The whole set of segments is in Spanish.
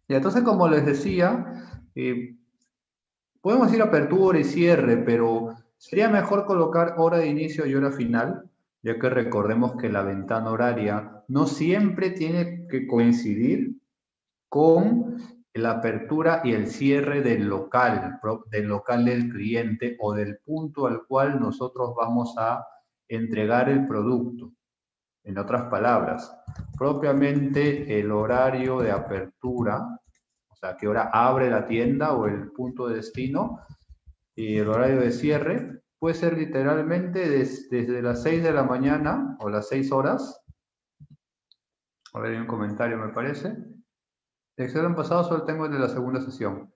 Y entonces, como les decía, podemos decir apertura y cierre, pero sería mejor colocar hora de inicio y hora final, ya que recordemos que la ventana horaria no siempre tiene que coincidir con la apertura y el cierre del local del cliente o del punto al cual nosotros vamos a entregar el producto. En otras palabras, propiamente el horario de apertura, o sea, qué hora abre la tienda o el punto de destino, y el horario de cierre puede ser literalmente desde las 6 de la mañana o las 6 horas. A ver, hay un comentario, me parece. El examen pasado solo tengo el de la segunda sesión.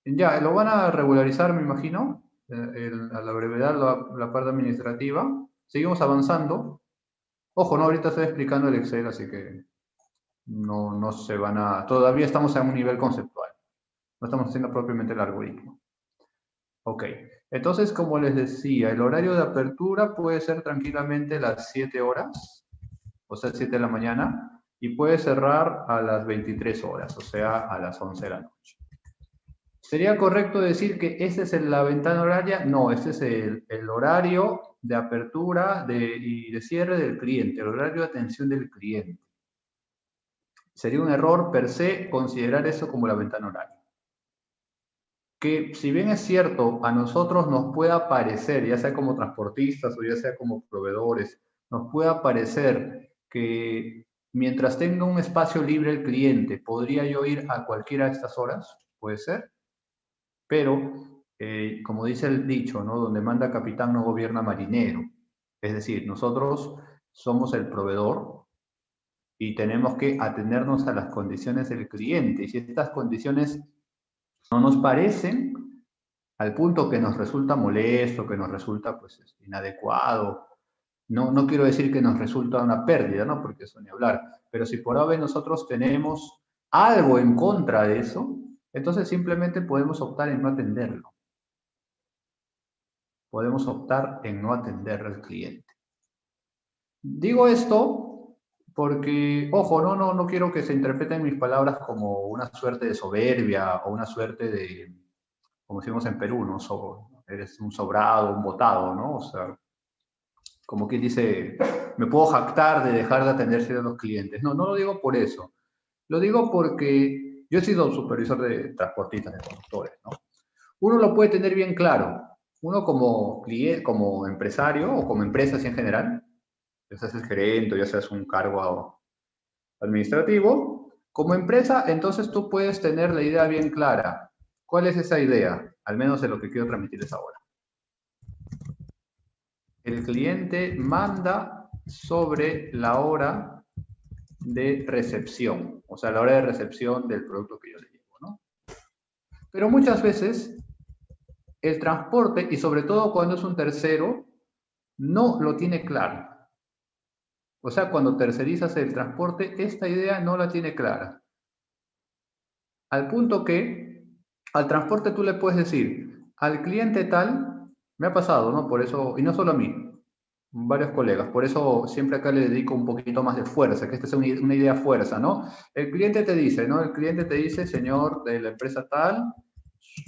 Ya, lo van a regularizar, me imagino, a la brevedad, la parte administrativa. Seguimos avanzando. Ojo, no, ahorita estoy explicando el Excel, así que no se van a... Todavía estamos en un nivel conceptual. No estamos haciendo propiamente el algoritmo. Ok, entonces, como les decía, el horario de apertura puede ser tranquilamente las 7 horas, o sea, 7 de la mañana, y puede cerrar a las 23 horas, o sea, a las 11 de la noche. ¿Sería correcto decir que esta es la ventana horaria? No, este es el horario de apertura y de cierre del cliente, el horario de atención del cliente. Sería un error per se considerar eso como la ventana horaria. Que si bien es cierto, a nosotros nos pueda parecer, ya sea como transportistas o ya sea como proveedores, nos pueda parecer que mientras tenga un espacio libre el cliente, podría yo ir a cualquiera de estas horas, puede ser, pero como dice el dicho, ¿no? Donde manda capitán no gobierna marinero. Es decir, nosotros somos el proveedor y tenemos que atenernos a las condiciones del cliente. Y si estas condiciones no nos parecen, al punto que nos resulta molesto, que nos resulta pues inadecuado, no quiero decir que nos resulta una pérdida, ¿no? Porque eso ni hablar, pero si por ave nosotros tenemos algo en contra de eso, entonces simplemente podemos optar en no atenderlo. Podemos optar en no atender al cliente. Digo esto porque, ojo, no quiero que se interpreten mis palabras como una suerte de soberbia o una suerte de, como decimos en Perú, ¿no? Eres un sobrado, un botado, ¿no? O sea, como quien dice, me puedo jactar de dejar de atender a los clientes. No lo digo por eso. Lo digo porque yo he sido supervisor de transportistas, de conductores, ¿no? Uno lo puede tener bien claro. Uno como cliente, como empresario o como empresa así en general, ya seas el gerente, ya seas un cargo administrativo, como empresa, entonces tú puedes tener la idea bien clara. ¿Cuál es esa idea? Al menos de lo que quiero transmitirles ahora. El cliente manda sobre la hora de recepción, o sea, la hora de recepción del producto que yo le llevo, ¿no? Pero muchas veces el transporte, y sobre todo cuando es un tercero, no lo tiene claro. O sea, cuando tercerizas el transporte, esta idea no la tiene clara. Al punto que al transporte tú le puedes decir, al cliente tal, me ha pasado, ¿no? Por eso, y no solo a mí, varios colegas, por eso siempre acá le dedico un poquito más de fuerza, que esta es una idea fuerza, ¿no? El cliente te dice, ¿no? El cliente te dice, señor de la empresa tal,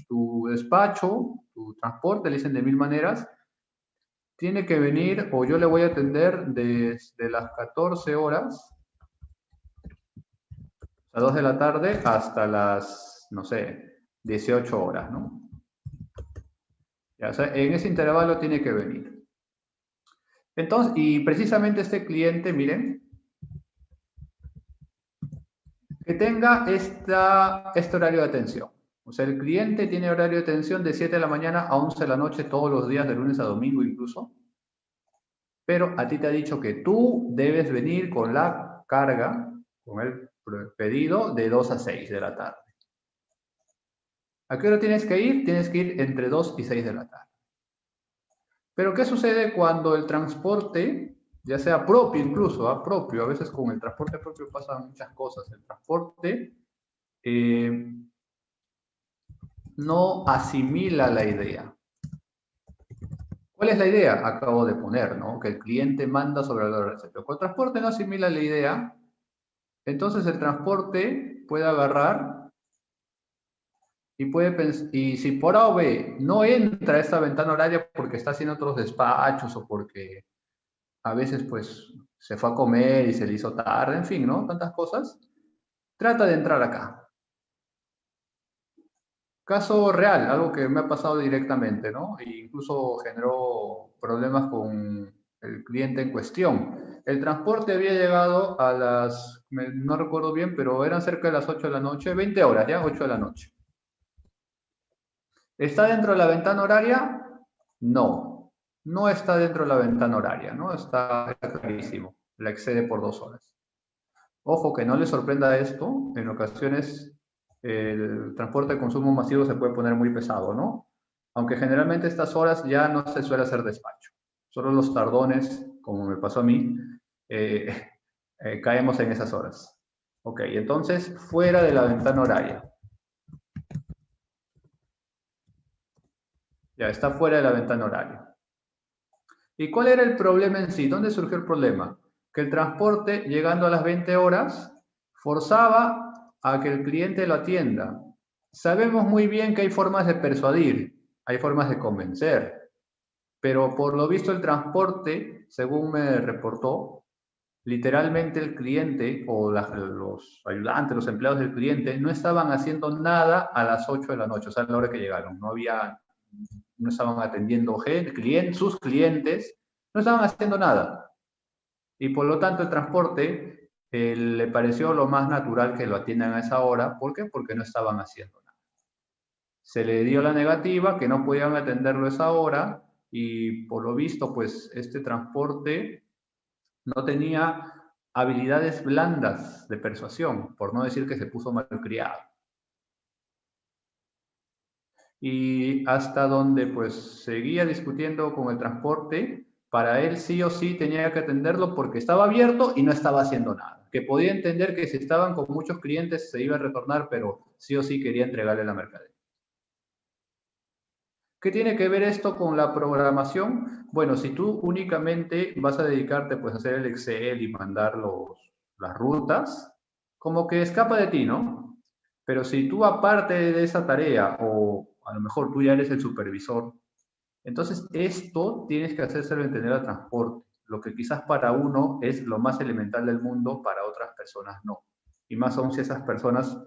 tu despacho, tu transporte, le dicen de mil maneras, tiene que venir o yo le voy a atender desde las 14 horas a 2 de la tarde hasta las, no sé, 18 horas, ¿no? Ya, o sea, en ese intervalo tiene que venir. Entonces, y precisamente este cliente, miren, que tenga este horario de atención. O sea, el cliente tiene horario de atención de 7 de la mañana a 11 de la noche todos los días, de lunes a domingo incluso. Pero a ti te ha dicho que tú debes venir con la carga, con el pedido de 2 a 6 de la tarde. ¿A qué hora tienes que ir? Tienes que ir entre 2 y 6 de la tarde. Pero ¿qué sucede cuando el transporte, ya sea propio incluso, propio, a veces con el transporte propio pasan muchas cosas, el transporte no asimila la idea. ¿Cuál es la idea? Acabo de poner, ¿no? Que el cliente manda sobre la recepción. Cuando el transporte no asimila la idea, entonces el transporte puede agarrar y si por A o B no entra a esta ventana horaria porque está haciendo otros despachos o porque a veces pues se fue a comer y se le hizo tarde, en fin, ¿no? Tantas cosas. Trata de entrar acá. Caso real, algo que me ha pasado directamente, ¿no? E incluso generó problemas con el cliente en cuestión. El transporte había llegado a no recuerdo bien, pero eran cerca de las 8 de la noche, 20 horas, ya 8 de la noche. ¿Está dentro de la ventana horaria? No, no está dentro de la ventana horaria, ¿no? Está clarísimo, la excede por 2 horas. Ojo, que no le sorprenda esto, en ocasiones el transporte de consumo masivo se puede poner muy pesado, ¿no? Aunque generalmente estas horas ya no se suele hacer despacho. Solo los tardones, como me pasó a mí, caemos en esas horas. Ok, entonces fuera de la ventana horaria. Ya está fuera de la ventana horaria. ¿Y cuál era el problema en sí? ¿Dónde surgió el problema? Que el transporte, llegando a las 20 horas, forzaba a que el cliente lo atienda. Sabemos muy bien que hay formas de persuadir, hay formas de convencer, pero por lo visto el transporte, según me reportó, literalmente el cliente o los ayudantes, los empleados del cliente, no estaban haciendo nada a las 8 de la noche, o sea, a la hora que llegaron. No estaban atendiendo sus clientes, no estaban haciendo nada. Y por lo tanto el transporte le pareció lo más natural que lo atiendan a esa hora. ¿Por qué? Porque no estaban haciendo nada. Se le dio la negativa, que no podían atenderlo a esa hora, y por lo visto, pues este transporte no tenía habilidades blandas de persuasión, por no decir que se puso malcriado. Y hasta donde pues seguía discutiendo con el transporte, para él sí o sí tenía que atenderlo porque estaba abierto y no estaba haciendo nada. Que podía entender que si estaban con muchos clientes se iba a retornar, pero sí o sí quería entregarle la mercadería. ¿Qué tiene que ver esto con la programación? Bueno, si tú únicamente vas a dedicarte pues a hacer el Excel y mandar las rutas, como que escapa de ti, ¿no? Pero si tú aparte de esa tarea, o a lo mejor tú ya eres el supervisor, entonces esto tienes que hacérselo entender al transporte. Lo que quizás para uno es lo más elemental del mundo, para otras personas no. Y más aún si esas personas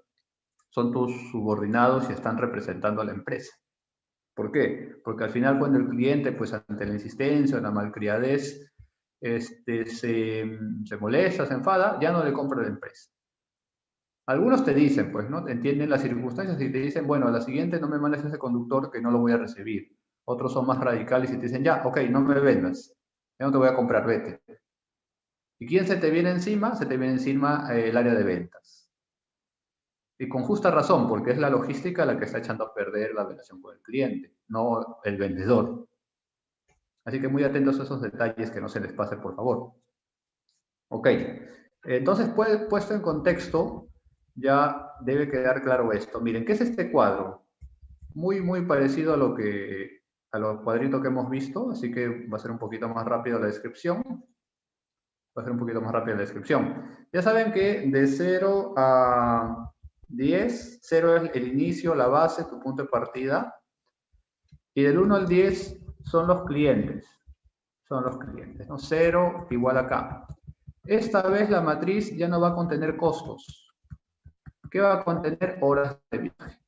son tus subordinados y están representando a la empresa. ¿Por qué? Porque al final cuando el cliente, pues ante la insistencia, la malcriadez, se molesta, se enfada, ya no le compra la empresa. Algunos te dicen, pues, ¿no? Entienden las circunstancias y te dicen, bueno, a la siguiente no me mandes ese conductor que no lo voy a recibir. Otros son más radicales y te dicen, ya, ok, no me vendas, ya no te voy a comprar, vete. ¿Y quién se te viene encima? Se te viene encima el área de ventas. Y con justa razón, porque es la logística la que está echando a perder la relación con el cliente, no el vendedor. Así que muy atentos a esos detalles, que no se les pase, por favor. Ok, entonces puesto en contexto, ya debe quedar claro esto. Miren, ¿qué es este cuadro? Muy parecido a los cuadritos que hemos visto, así que va a ser un poquito más rápido la descripción. Va a ser un poquito más rápida la descripción. Ya saben que de 0 a 10, 0 es el inicio, la base, tu punto de partida. Y del 1 al 10 son los clientes. Son los clientes, ¿no? 0 igual acá. Esta vez la matriz ya no va a contener costos. ¿Qué va a contener? Horas de viaje.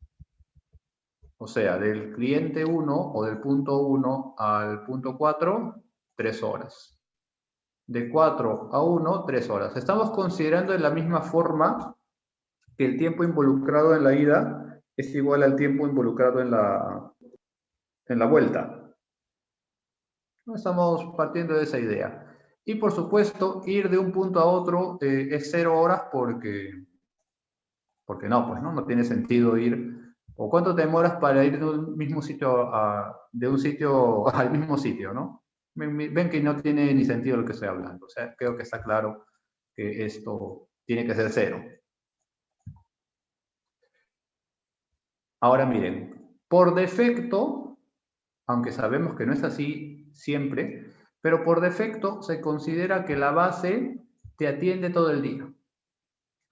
O sea, del cliente 1 o del punto 1 al punto 4, 3 horas. De 4 a 1, 3 horas. Estamos considerando de la misma forma que el tiempo involucrado en la ida es igual al tiempo involucrado en la vuelta. No estamos partiendo de esa idea. Y por supuesto, ir de un punto a otro es 0 horas porque no, pues no tiene sentido ir. ¿O cuánto te demoras para ir de un mismo sitio de un sitio al mismo sitio, no? Ven que no tiene ni sentido lo que estoy hablando. O sea, creo que está claro que esto tiene que ser 0. Ahora miren, por defecto, aunque sabemos que no es así siempre, pero por defecto se considera que la base te atiende todo el día.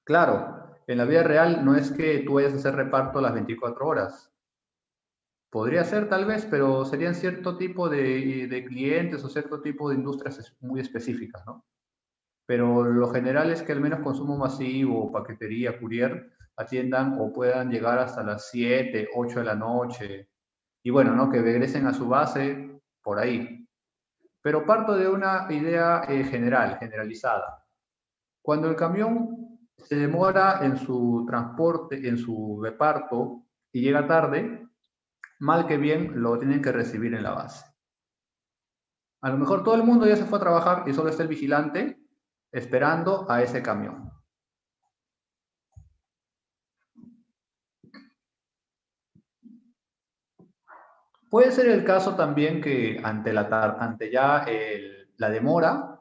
Claro, en la vida real no es que tú vayas a hacer reparto las 24 horas. Podría ser tal vez, pero serían cierto tipo de clientes o cierto tipo de industrias muy específicas, ¿no? Pero lo general es que al menos consumo masivo, paquetería, courier, atiendan o puedan llegar hasta las 7, 8 de la noche. Y bueno, ¿no? Que regresen a su base por ahí. Pero parto de una idea generalizada. Cuando el camión se demora en su transporte, en su reparto y llega tarde, mal que bien lo tienen que recibir en la base. A lo mejor todo el mundo ya se fue a trabajar y solo está el vigilante esperando a ese camión. Puede ser el caso también que ante la demora,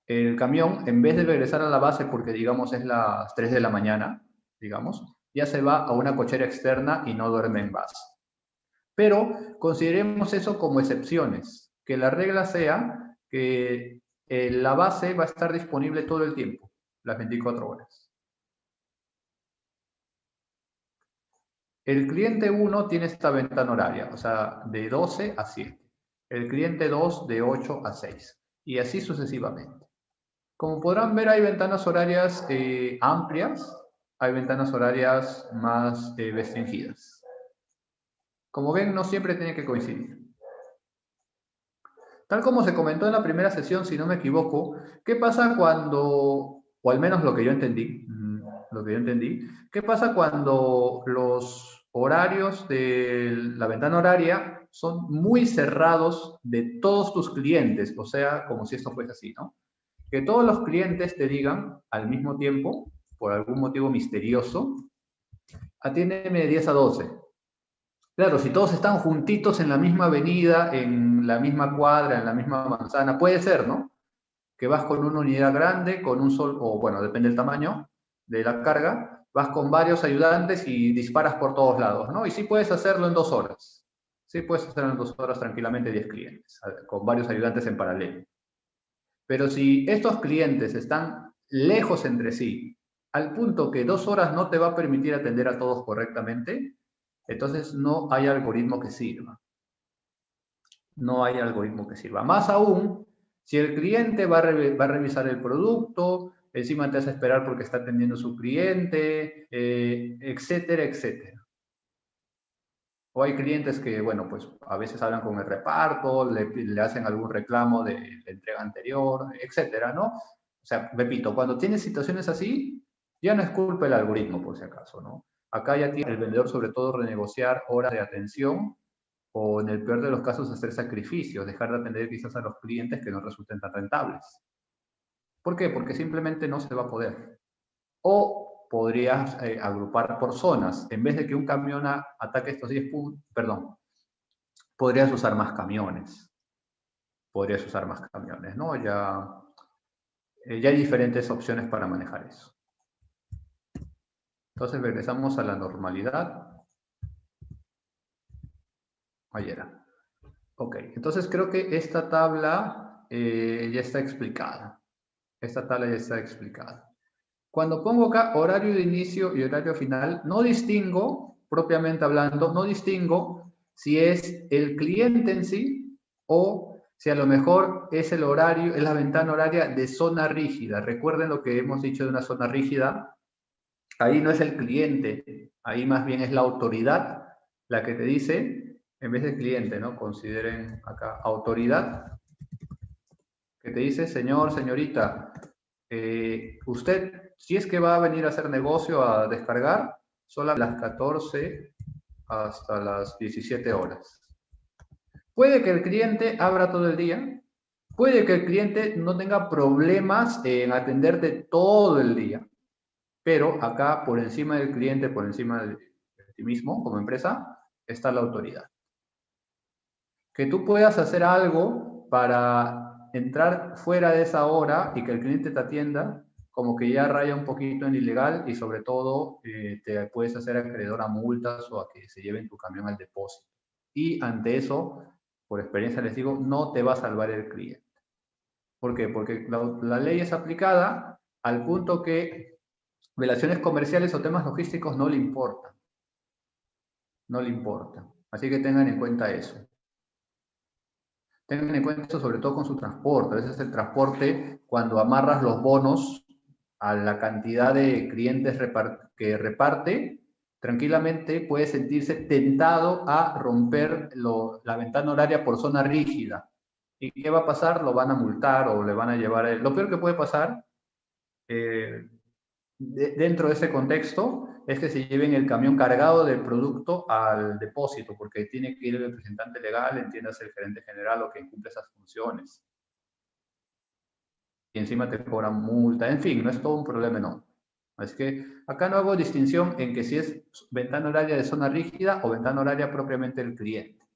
el camión, en vez de regresar a la base porque, digamos, es las 3 de la mañana, digamos, ya se va a una cochera externa y no duerme en base. Pero consideremos eso como excepciones, que la regla sea que la base va a estar disponible todo el tiempo, las 24 horas. El cliente 1 tiene esta ventana horaria, o sea, de 12 a 7. El cliente 2 de 8 a 6. Y así sucesivamente. Como podrán ver, hay ventanas horarias amplias, hay ventanas horarias más restringidas. Como ven, no siempre tiene que coincidir. Tal como se comentó en la primera sesión, si no me equivoco, ¿qué pasa cuando, o al menos lo que yo entendí, qué pasa cuando los horarios de la ventana horaria son muy cerrados de todos tus clientes? O sea, como si esto fuese así, ¿no? Que todos los clientes te digan al mismo tiempo, por algún motivo misterioso, atiéndeme de 10 a 12. Claro, si todos están juntitos en la misma avenida, en la misma cuadra, en la misma manzana, puede ser, ¿no? Que vas con una unidad grande, con un solo, o bueno, depende del tamaño de la carga, vas con varios ayudantes y disparas por todos lados, ¿no? Y sí puedes hacerlo en 2 horas. Sí puedes hacerlo en 2 horas tranquilamente 10 clientes, con varios ayudantes en paralelo. Pero si estos clientes están lejos entre sí, al punto que 2 horas no te va a permitir atender a todos correctamente, entonces no hay algoritmo que sirva. No hay algoritmo que sirva. Más aún, si el cliente va a revisar el producto, encima te hace esperar porque está atendiendo a su cliente, etcétera, etcétera. O hay clientes que, bueno, pues a veces hablan con el reparto, le hacen algún reclamo de la entrega anterior, etcétera, ¿no? O sea, repito, cuando tienes situaciones así, ya no es culpa del algoritmo, por si acaso, ¿no? Acá ya tiene el vendedor, sobre todo, renegociar horas de atención o, en el peor de los casos, hacer sacrificios, dejar de atender quizás a los clientes que no resulten tan rentables. ¿Por qué? Porque simplemente no se va a poder. O podrías agrupar por zonas. En vez de que un camión ataque estos 10 puntos, perdón, podrías usar más camiones. Podrías usar más camiones, ¿no? Ya hay diferentes opciones para manejar eso. Entonces regresamos a la normalidad. Ahí era. Ok, entonces creo que esta tabla ya está explicada. Esta tabla ya está explicada. Cuando pongo acá horario de inicio y horario final, no distingo, propiamente hablando, no distingo si es el cliente en sí o si a lo mejor es el horario, es la ventana horaria de zona rígida. Recuerden lo que hemos dicho de una zona rígida. Ahí no es el cliente, ahí más bien es la autoridad la que te dice, en vez de cliente, ¿no? Consideren acá autoridad, que te dice, señor, señorita, usted, si es que va a venir a hacer negocio, a descargar, solo a las 14 hasta las 17 horas. Puede que el cliente abra todo el día, puede que el cliente no tenga problemas en atenderte todo el día, pero acá por encima del cliente, por encima de ti mismo como empresa, está la autoridad. Que tú puedas hacer algo para entrar fuera de esa hora y que el cliente te atienda, como que ya raya un poquito en ilegal y sobre todo te puedes hacer acreedor a multas o a que se lleven tu camión al depósito. Y ante eso, por experiencia les digo, no te va a salvar el cliente. ¿Por qué? Porque la ley es aplicada al punto que Relaciones comerciales o temas logísticos no le importa. No le importa. Así que tengan en cuenta eso. Tengan en cuenta eso sobre todo con su transporte. A veces el transporte, cuando amarras los bonos a la cantidad de clientes que reparte, tranquilamente puede sentirse tentado a romper la ventana horaria por zona rígida. ¿Y qué va a pasar? Lo van a multar o le van a llevar... Lo peor que puede pasar dentro de ese contexto es que se lleven el camión cargado del producto al depósito, porque tiene que ir el representante legal, entiéndase el gerente general o quien cumple esas funciones. Y encima te cobran multa, en fin, no es todo un problema, no. Así que acá no hago distinción en que si es ventana horaria de zona rígida o ventana horaria propiamente del cliente.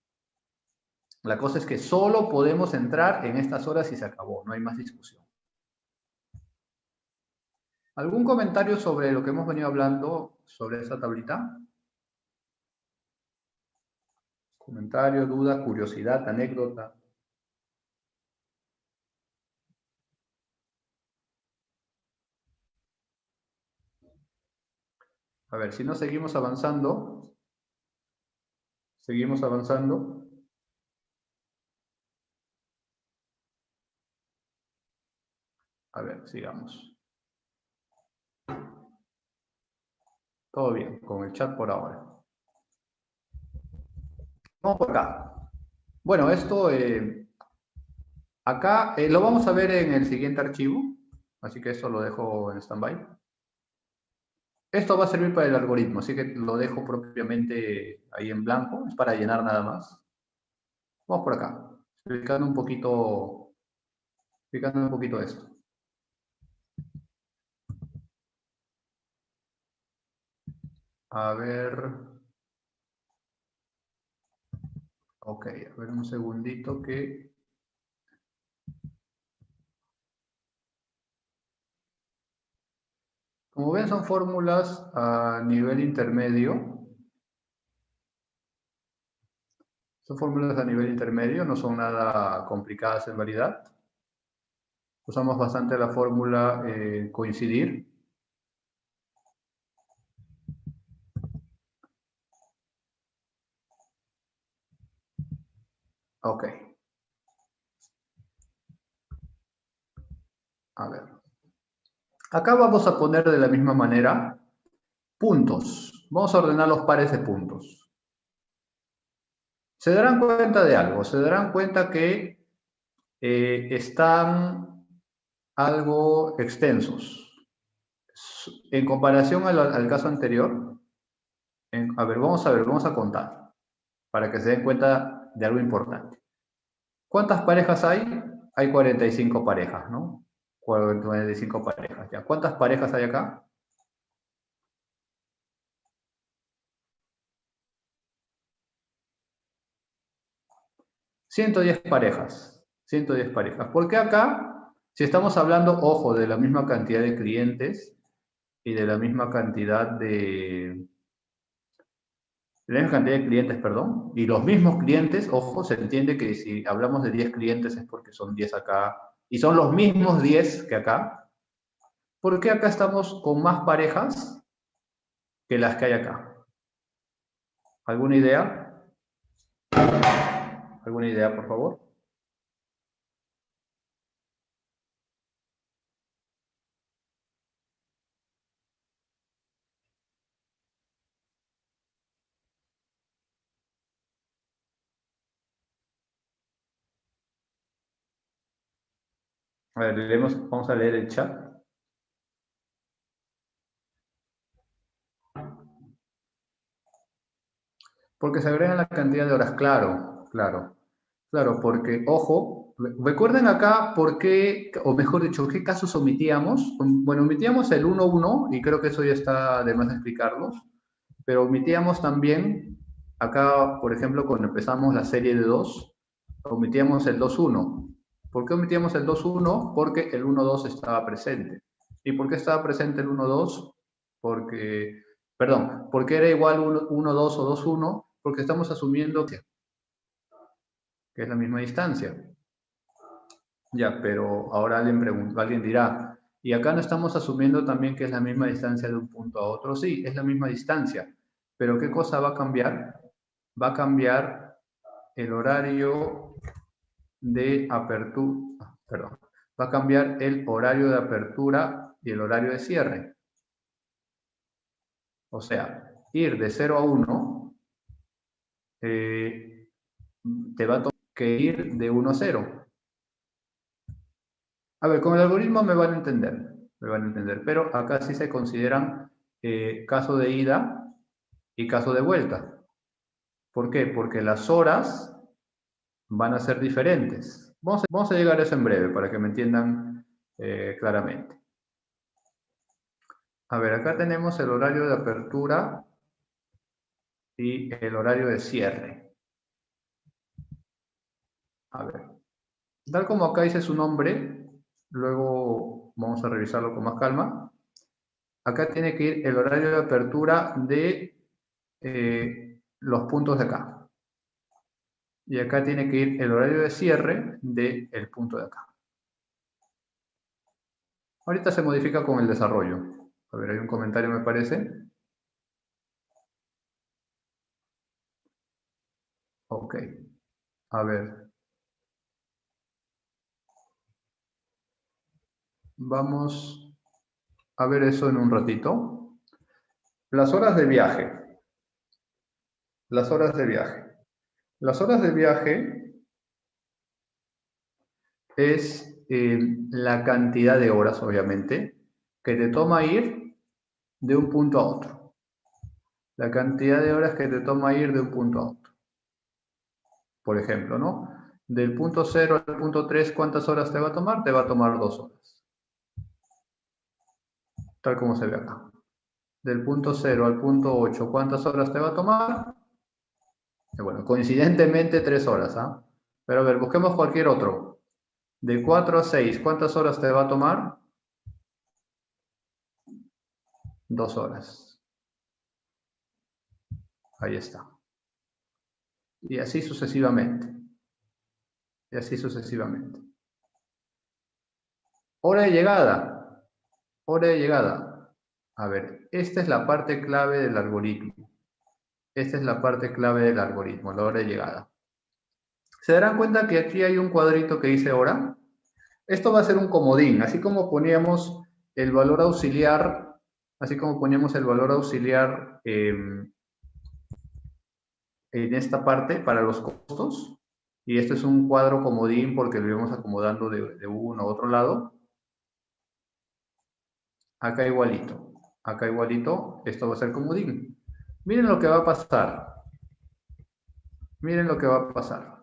La cosa es que solo podemos entrar en estas horas y se acabó, no hay más discusión. ¿Algún comentario sobre lo que hemos venido hablando sobre esta tablita? Comentario, duda, curiosidad, anécdota. A ver, si no seguimos avanzando. Seguimos avanzando. A ver, sigamos. Todo bien, con el chat por ahora. Vamos por acá. Bueno, esto acá lo vamos a ver en el siguiente archivo, así que eso lo dejo en stand-by. Esto va a servir para el algoritmo, así que lo dejo propiamente ahí en blanco, es para llenar nada más. Vamos por acá, explicando un poquito esto. A ver. Ok, a ver un segundito que... Como ven, son fórmulas a nivel intermedio. Son fórmulas a nivel intermedio, no son nada complicadas en realidad. Usamos bastante la fórmula coincidir. Ok. A ver. Acá vamos a poner de la misma manera puntos. Vamos a ordenar los pares de puntos. Se darán cuenta de algo. Se darán cuenta que están algo extensos. En comparación al caso anterior, vamos a contar para que se den cuenta de algo importante. ¿Cuántas parejas hay? Hay 45 parejas, ¿no? 45 parejas. ¿Ya? ¿Cuántas parejas hay acá? 110 parejas. 110 parejas. ¿Por qué acá? Si estamos hablando, ojo, de la misma cantidad de clientes y de la misma cantidad de clientes, perdón, y los mismos clientes, ojo, se entiende que si hablamos de 10 clientes es porque son 10 acá, y son los mismos 10 que acá. ¿Por qué acá estamos con más parejas que las que hay acá? ¿Alguna idea? ¿Alguna idea, por favor? A ver, vamos a leer el chat. Porque se agregan la cantidad de horas, claro, porque, ojo, recuerden acá por qué, o mejor dicho, qué casos omitíamos. Bueno, omitíamos el 1-1, y creo que eso ya está de más explicarlos, pero omitíamos también, acá, por ejemplo, cuando empezamos la serie de 2, omitíamos el 2-1. ¿Por qué omitíamos el 2-1? Porque el 1-2 estaba presente. ¿Y por qué estaba presente el 1-2? Porque, perdón, porque era igual 1-2 o 2-1, porque estamos asumiendo que es la misma distancia. Ya, pero ahora alguien dirá, Y acá no estamos asumiendo también que es la misma distancia de un punto a otro. Sí, es la misma distancia. Pero ¿qué cosa va a cambiar? Va a cambiar el horario de apertura, perdón, va a cambiar el horario de apertura y el horario de cierre. O sea, ir de 0 a 1 te va a tomar que ir de 1 a 0. A ver, con el algoritmo me van a entender, pero acá sí se consideran caso de ida y caso de vuelta. ¿Por qué? Porque las horas van a ser diferentes. Vamos a llegar a eso en breve para que me entiendan claramente. A ver, acá tenemos el horario de apertura y el horario de cierre. A ver, tal como acá dice su nombre, luego vamos a revisarlo con más calma. Acá tiene que ir el horario de apertura de los puntos de acá. Y acá tiene que ir el horario de cierre del punto de acá. Ahorita se modifica con el desarrollo. A ver, hay un comentario me parece. Ok, a ver. Vamos a ver eso en un ratito. Las horas de viaje. Las horas de viaje. Las horas de viaje es la cantidad de horas, obviamente, que te toma ir de un punto a otro. La cantidad de horas que te toma ir de un punto a otro. Por ejemplo, ¿no? Del punto 0 al punto 3, ¿cuántas horas te va a tomar? Te va a tomar 2 horas. Tal como se ve acá. Del punto 0 al punto 8, ¿cuántas horas te va a tomar? Bueno, coincidentemente 3 horas, ¿ah? Pero a ver, busquemos cualquier otro. De 4 a 6, ¿cuántas horas te va a tomar? 2 horas. Ahí está. Y así sucesivamente. Y así sucesivamente. Hora de llegada. Hora de llegada. A ver, esta es la parte clave del algoritmo. Esta es la parte clave del algoritmo, la hora de llegada. ¿Se darán cuenta que aquí hay un cuadrito que dice hora? Esto va a ser un comodín, así como poníamos el valor auxiliar, en esta parte para los costos, y esto es un cuadro comodín porque lo íbamos acomodando de uno a otro lado. Acá igualito, esto va a ser comodín. Miren lo que va a pasar. Miren lo que va a pasar.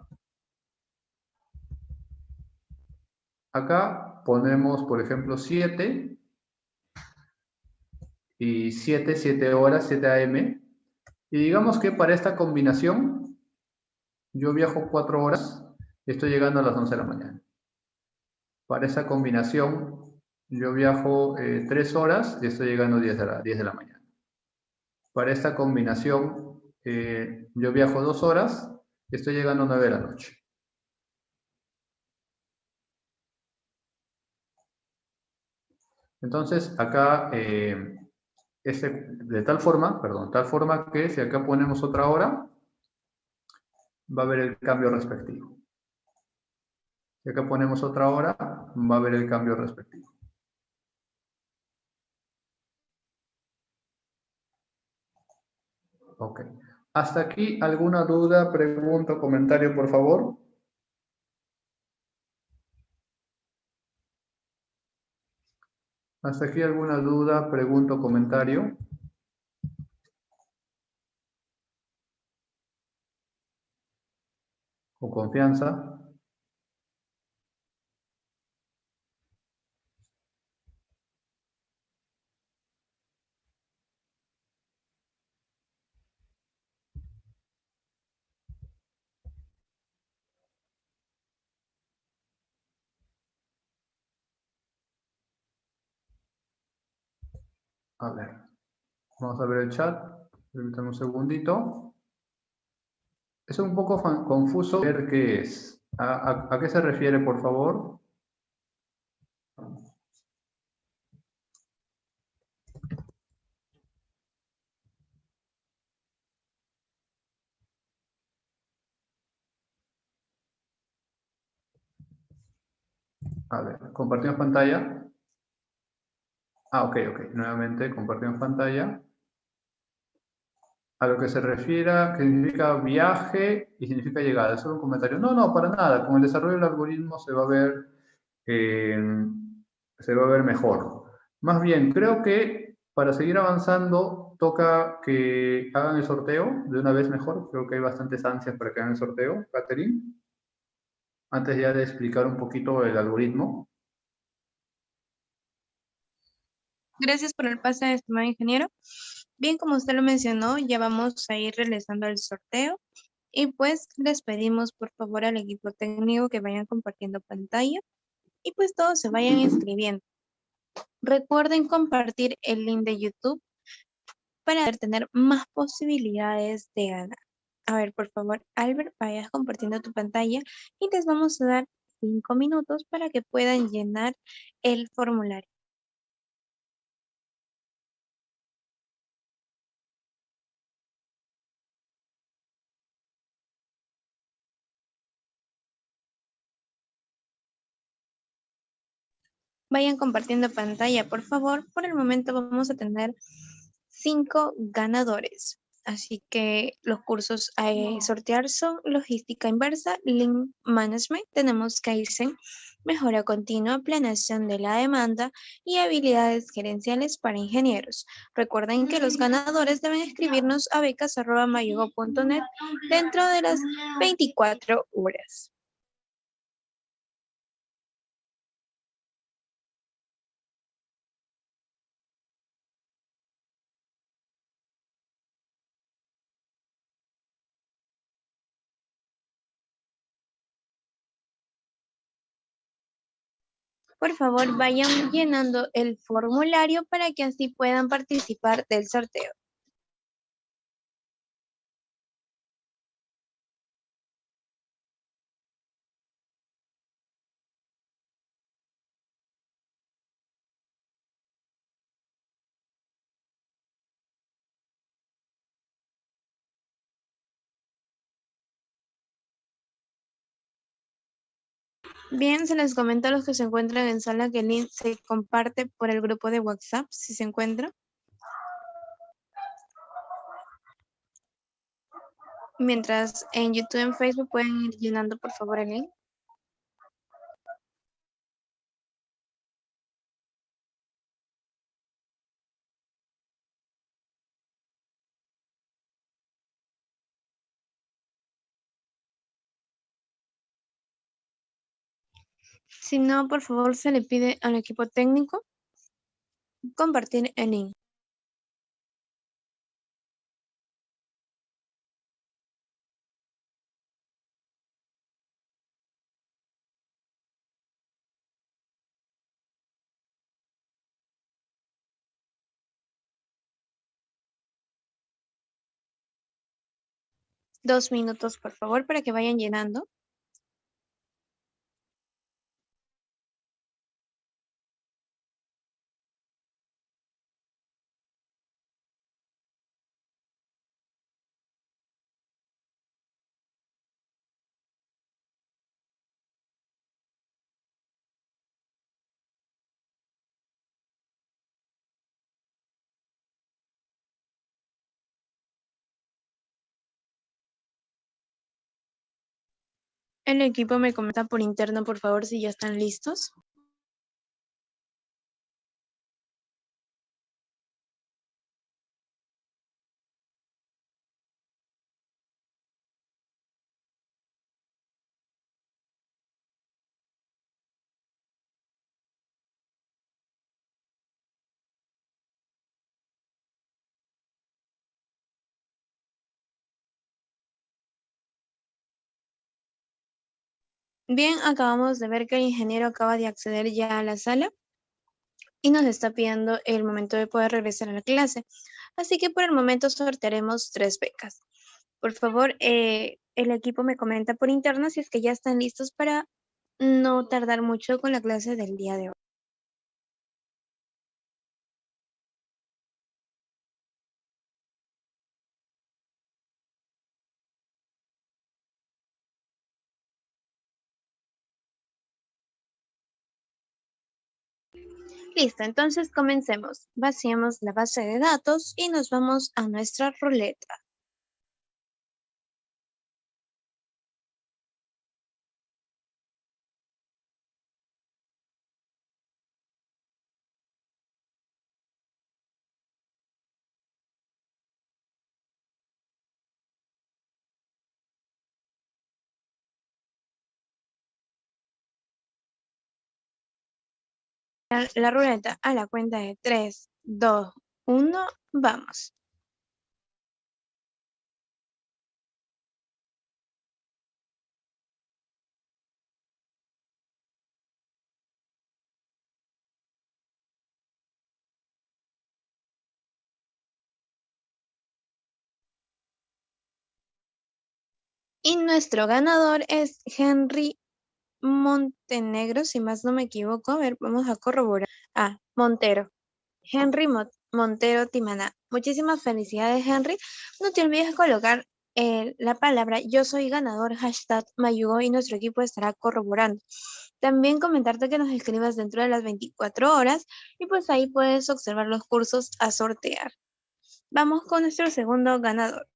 Acá ponemos, por ejemplo, 7 y 7 horas, 7 AM. Y digamos que para esta combinación, yo viajo 4 horas y estoy llegando a las 11 de la mañana. Para esa combinación, yo viajo 3 horas y estoy llegando a 10 de la mañana. Para esta combinación, yo viajo 2 horas y estoy llegando a 9 de la noche. Entonces, acá, de tal forma que si acá ponemos otra hora, va a haber el cambio respectivo. Si acá ponemos otra hora, va a haber el cambio respectivo. Ok. ¿Hasta aquí alguna duda, pregunta o comentario, por favor? ¿Hasta aquí alguna duda, pregunta o comentario? ¿O confianza? A ver, vamos a ver el chat. Permítanme un segundito. Es un poco confuso ver qué es. ¿A qué se refiere, por favor? A ver, compartimos pantalla. Ah, ok, ok. Nuevamente compartimos pantalla. A lo que se refiera, que significa viaje y significa llegada. Es solo un comentario. No, no, para nada. Con el desarrollo del algoritmo eh, se va a ver mejor. Más bien, creo que para seguir avanzando toca que hagan el sorteo de una vez mejor. Creo que hay bastantes ansias para que hagan el sorteo, Catherine. Antes ya de explicar un poquito el algoritmo. Gracias por el pase, estimado ingeniero. Bien, como usted lo mencionó, ya vamos a ir realizando el sorteo y pues les pedimos por favor al equipo técnico que vayan compartiendo pantalla y pues todos se vayan inscribiendo. Recuerden compartir el link de YouTube para tener más posibilidades de ganar. A ver, por favor, Albert, vayas compartiendo tu pantalla y les vamos a dar 5 minutos para que puedan llenar el formulario. Vayan compartiendo pantalla, por favor. Por el momento vamos a tener 5 ganadores. Así que los cursos a sortear son logística inversa, Lean Management, tenemos Kaizen, mejora continua, planeación de la demanda y habilidades gerenciales para ingenieros. Recuerden que los ganadores deben escribirnos a becas@mayugo.net dentro de las 24 horas. Por favor, vayan llenando el formulario para que así puedan participar del sorteo. Bien, se les comenta a los que se encuentran en sala que el link se comparte por el grupo de WhatsApp, si se encuentra. Mientras en YouTube y en Facebook pueden ir llenando por favor el link. Si no, por favor se le pide al equipo técnico compartir el link. Dos minutos, por favor, para que vayan llenando. El equipo me comenta por interno, por favor, si ya están listos. Bien, acabamos de ver que el ingeniero acaba de acceder ya a la sala y nos está pidiendo el momento de poder regresar a la clase. Así que por el momento sortearemos 3 becas. Por favor, el equipo me comenta por interno si es que ya están listos para no tardar mucho con la clase del día de hoy. Listo, entonces comencemos. Vaciamos la base de datos y nos vamos a nuestra ruleta. La ruleta a la cuenta de 3, 2, 1, vamos. Y nuestro ganador es Henry Montenegro, si más no me equivoco. A ver, vamos a corroborar. Ah, Montero. Henry Montero Timana. Muchísimas felicidades, Henry. No te olvides colocar la palabra yo soy ganador, hashtag Mayugo, y nuestro equipo estará corroborando. También comentarte que nos escribas dentro de las 24 horas y pues ahí puedes observar los cursos a sortear. Vamos con nuestro segundo ganador.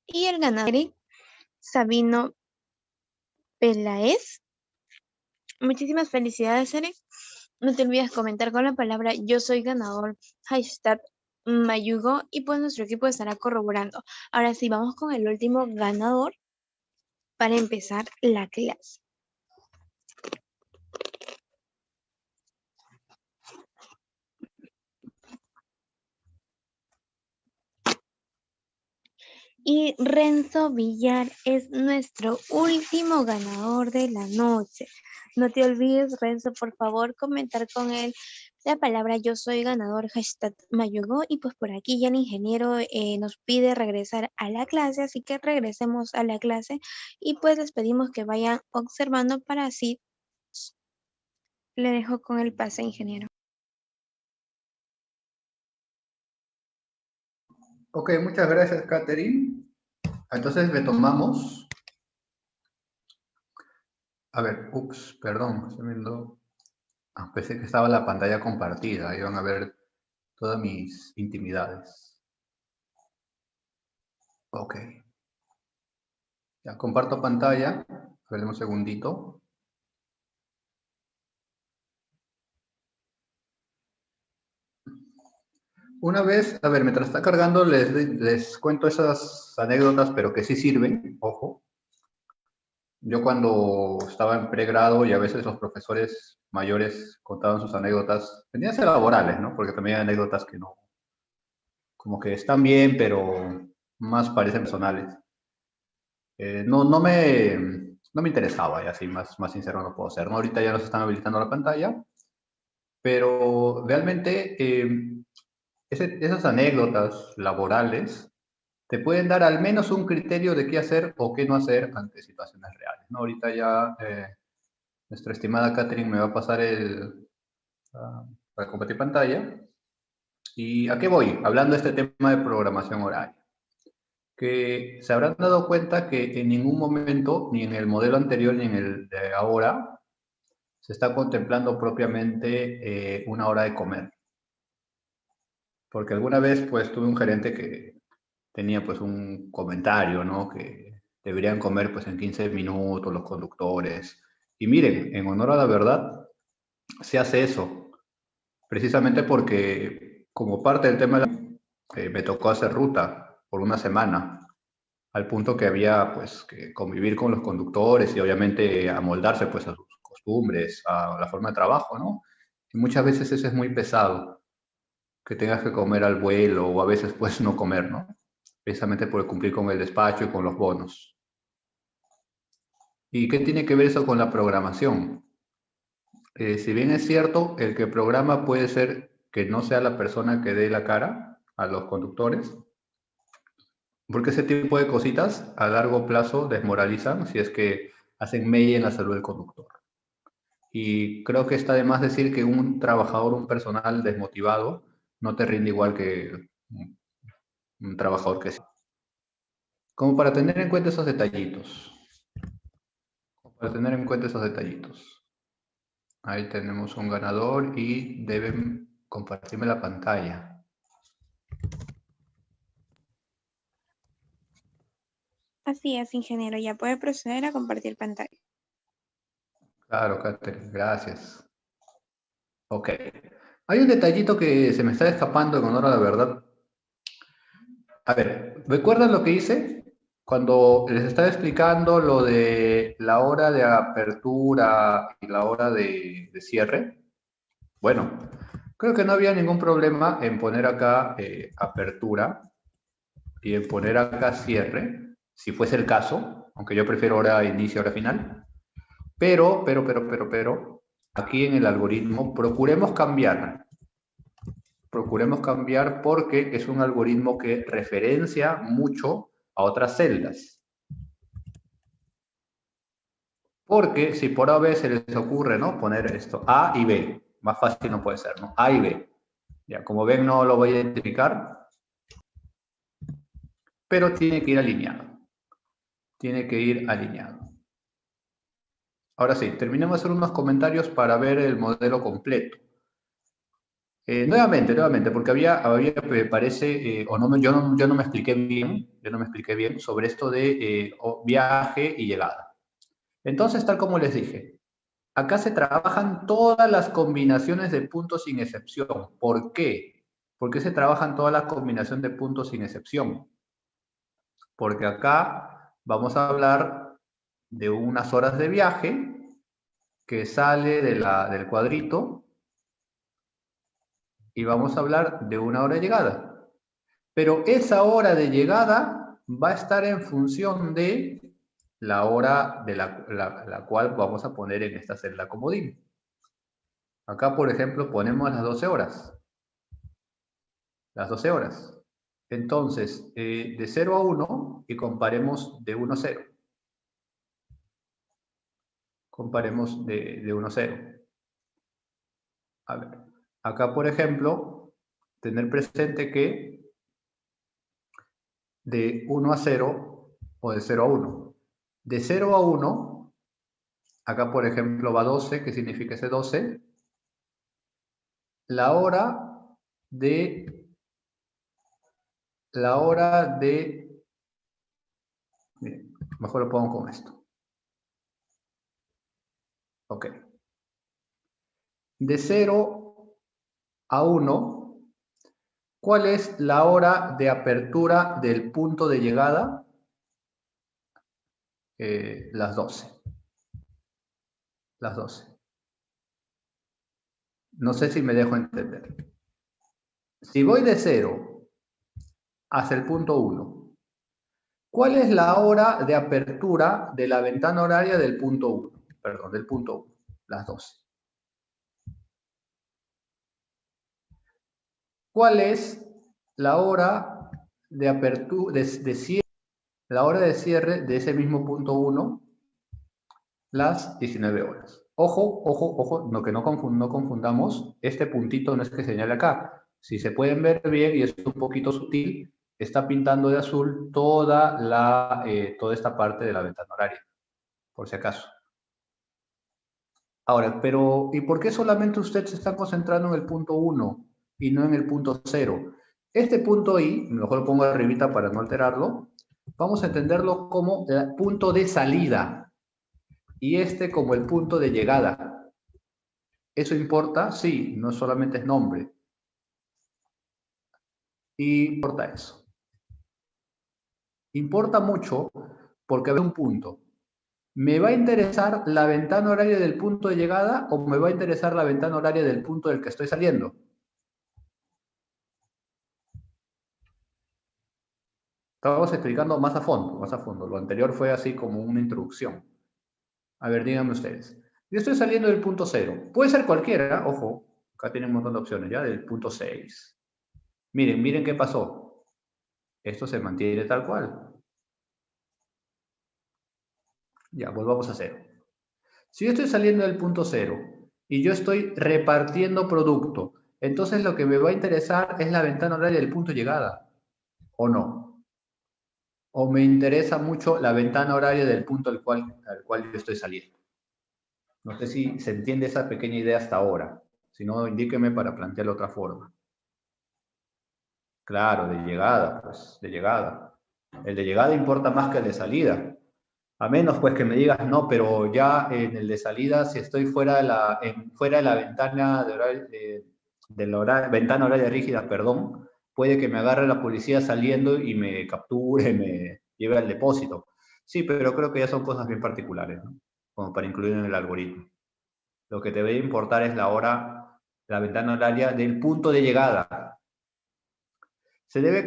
Y el ganador es Sabino Peláez. Muchísimas felicidades, Eric. No te olvides comentar con la palabra yo soy ganador, hashtag Mayugo, y pues nuestro equipo estará corroborando. Ahora sí, vamos con el último ganador para empezar la clase. Y Renzo Villar es nuestro último ganador de la noche. No te olvides, Renzo, por favor, comentar con él la palabra yo soy ganador, hashtag Mayugó. Y pues por aquí ya el ingeniero nos pide regresar a la clase, así que regresemos a la clase y pues les pedimos que vayan observando para así. Le dejo con el pase, ingeniero. Ok, muchas gracias, Catherine. Entonces retomamos. A ver, ups, perdón, estoy viendo. Pensé que estaba la pantalla compartida, ahí van a ver todas mis intimidades. Ok. Ya comparto pantalla. A ver, un segundito. Una vez, a ver, mientras está cargando, les cuento esas anécdotas, pero que sí sirven, ojo. Yo cuando estaba en pregrado y a veces los profesores mayores contaban sus anécdotas, tenían que ser laborales, ¿no? Porque también hay anécdotas que no, como que están bien, pero más parecen personales. No me interesaba, y así más sincero no puedo ser, ¿no? Ahorita ya nos están habilitando la pantalla, pero realmente esas anécdotas laborales te pueden dar al menos un criterio de qué hacer o qué no hacer ante situaciones reales, ¿no? Ahorita ya nuestra estimada Catherine me va a pasar para compartir pantalla. ¿Y a qué voy? Hablando de este tema de programación horaria. Que se habrán dado cuenta que en ningún momento, ni en el modelo anterior ni en el de ahora, se está contemplando propiamente una hora de comer. Porque alguna vez pues tuve un gerente que tenía pues un comentario, ¿no? Que deberían comer pues en 15 minutos los conductores. Y miren, en honor a la verdad, se hace eso, precisamente porque como parte del tema me tocó hacer ruta por una semana, al punto que había pues que convivir con los conductores y obviamente amoldarse pues a sus costumbres, a la forma de trabajo, ¿no? Y muchas veces eso es muy pesado, que tengas que comer al vuelo o a veces pues no comer, ¿no? Precisamente por cumplir con el despacho y con los bonos. ¿Y qué tiene que ver eso con la programación? Si bien es cierto, el que programa puede ser que no sea la persona que dé la cara a los conductores, porque ese tipo de cositas a largo plazo desmoralizan si es que hacen mella en la salud del conductor. Y creo que está de más decir que un trabajador, un personal desmotivado, no te rinde igual que un trabajador que sí. Como para tener en cuenta esos detallitos. Para tener en cuenta esos detallitos. Ahí tenemos un ganador y deben compartirme la pantalla. Así es, ingeniero. Ya puede proceder a compartir pantalla. Claro, Catherine, gracias. Ok. Hay un detallito que se me está escapando en honor a la verdad. A ver, ¿recuerdan lo que hice? Cuando les estaba explicando lo de la hora de apertura y la hora de cierre. Bueno, creo que no había ningún problema en poner acá apertura y en poner acá cierre, si fuese el caso, aunque yo prefiero hora inicio, hora final. Pero, aquí en el algoritmo procuremos cambiar porque es un algoritmo que referencia mucho a otras celdas. Porque si por A o B se les ocurre, ¿no? Poner esto, A y B, más fácil no puede ser, ¿no? A y B. Ya, como ven, no lo voy a identificar, pero tiene que ir alineado. Tiene que ir alineado. Ahora sí, terminemos de hacer unos comentarios para ver el modelo completo. Nuevamente, porque me parece, yo no me expliqué bien sobre esto de viaje y llegada. Entonces, tal como les dije, acá se trabajan todas las combinaciones de puntos sin excepción. ¿Por qué? ¿Por qué se trabajan todas las combinaciones de puntos sin excepción? Porque acá vamos a hablar de unas horas de viaje que sale del cuadrito y vamos a hablar de una hora de llegada. Pero esa hora de llegada va a estar en función de la hora de la cual vamos a poner en esta celda comodín. Acá, por ejemplo, ponemos las 12 horas. Las 12 horas. Entonces, de 0 a 1 y comparemos de 1 a 0. Comparemos de 1 a 0. A ver, acá, por ejemplo, tener presente que de 1 a 0 o de 0 a 1. De 0 a 1, acá, por ejemplo, va 12, que significa ese 12. La hora de miren, mejor lo pongo con esto. Ok. De 0 a 1, ¿cuál es la hora de apertura del punto de llegada? Las 12. Las 12. No sé si me dejo entender. Si voy de 0 hasta el punto 1, ¿cuál es la hora de apertura de la ventana horaria del punto 1? Perdón, del punto 1. Las 12. ¿Cuál es la hora de apertura, de cierre, la hora de cierre de ese mismo punto 1? Las 19 horas. Ojo, que no confundamos, este puntito no es que señale acá. Si se pueden ver bien, y es un poquito sutil, está pintando de azul toda esta parte de la ventana horaria, por si acaso. Ahora, pero ¿y por qué solamente usted se está concentrando en el punto 1 y no en el punto 0? Este punto I, mejor lo pongo arribita para no alterarlo, vamos a entenderlo como el punto de salida y este como el punto de llegada. ¿Eso importa? Sí, no solamente es nombre. Y importa eso. Importa mucho porque hay un punto. ¿Me va a interesar la ventana horaria del punto de llegada o me va a interesar la ventana horaria del punto del que estoy saliendo? Estamos explicando más a fondo, más a fondo. Lo anterior fue así como una introducción. A ver, díganme ustedes. Yo estoy saliendo del punto 0. Puede ser cualquiera, ojo. Acá tienen un montón de opciones, ¿ya? Del punto 6. Miren qué pasó. Esto se mantiene tal cual. Ya, volvamos a cero. Si yo estoy saliendo del punto cero y yo estoy repartiendo producto, entonces lo que me va a interesar es la ventana horaria del punto de llegada, ¿o no? ¿O me interesa mucho la ventana horaria del punto al cual yo estoy saliendo? No sé si se entiende esa pequeña idea hasta ahora. Si no, indíqueme para plantearlo de otra forma. Claro, de llegada, pues, de llegada. El de llegada importa más que el de salida. A menos, pues, que me digas, no, pero ya en el de salida, si estoy fuera de la ventana ventana horaria rígida, perdón, puede que me agarre la policía saliendo y me capture, me lleve al depósito. Sí, pero creo que ya son cosas bien particulares, ¿no? Como para incluir en el algoritmo. Lo que te debe importar es la hora, la ventana horaria del punto de llegada. Se debe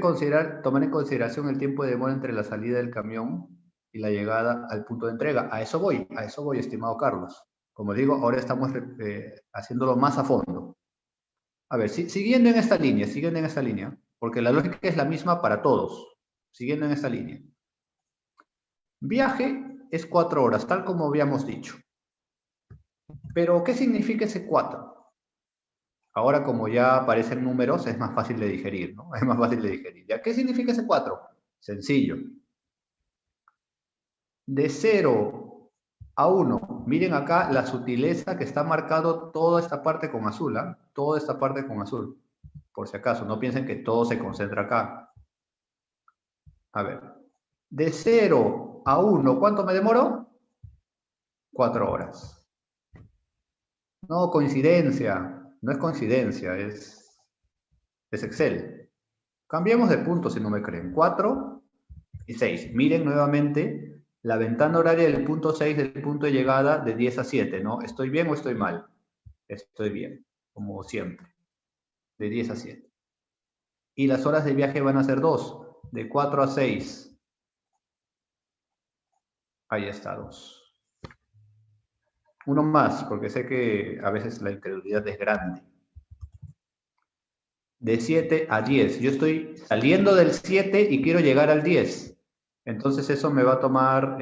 tomar en consideración el tiempo de demora entre la salida del camión y la llegada al punto de entrega. A eso voy, estimado Carlos. Como digo, ahora estamos haciéndolo más a fondo. A ver, siguiendo en esta línea, porque la lógica es la misma para todos, siguiendo en esta línea. Viaje es 4 horas, tal como habíamos dicho. Pero, ¿qué significa ese 4? Ahora, como ya aparecen números, es más fácil de digerir, ¿no? Es más fácil de digerir. ¿Ya qué significa ese 4? Sencillo. De 0 a 1, miren acá la sutileza que está marcado toda esta parte con azul, ¿ah? Toda esta parte con azul. Por si acaso, no piensen que todo se concentra acá. A ver, de 0 a 1, ¿cuánto me demoró? 4 horas. No, coincidencia. No es coincidencia, es Excel. Cambiemos de punto si no me creen. 4 y 6. Miren nuevamente la ventana horaria del punto 6 del punto de llegada de 10 a 7, ¿no? ¿Estoy bien o estoy mal? Estoy bien, como siempre, de 10 a 7. Y las horas de viaje van a ser 2, de 4 a 6. Ahí está, 2. Uno más, porque sé que a veces la incredulidad es grande. De 7 a 10. Yo estoy saliendo del 7 y quiero llegar al 10. Entonces eso me va a tomar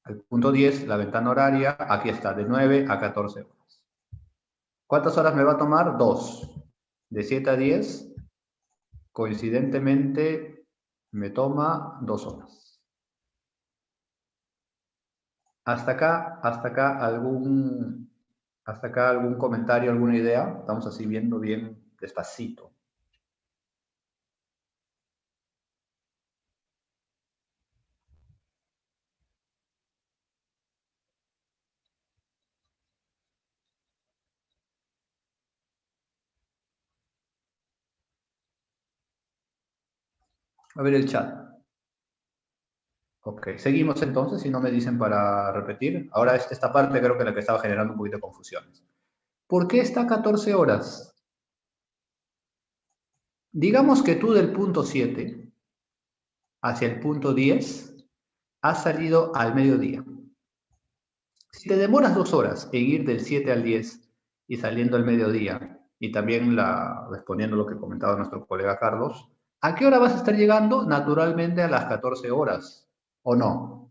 al punto 10, la ventana horaria, aquí está, de 9 a 14 horas. ¿Cuántas horas me va a tomar? 2. De 7 a 10, coincidentemente, me toma 2 horas. Hasta acá algún comentario, alguna idea. Estamos así viendo bien despacito. A ver el chat. Ok, seguimos entonces, si no me dicen para repetir. Ahora esta parte creo que es la que estaba generando un poquito de confusiones. ¿Por qué está 14 horas? Digamos que tú del punto 7 hacia el punto 10 has salido al mediodía. Si te demoras 2 horas en ir del 7 al 10 y saliendo al mediodía, y también respondiendo lo que comentaba nuestro colega Carlos, ¿a qué hora vas a estar llegando? Naturalmente a las 14 horas, ¿o no?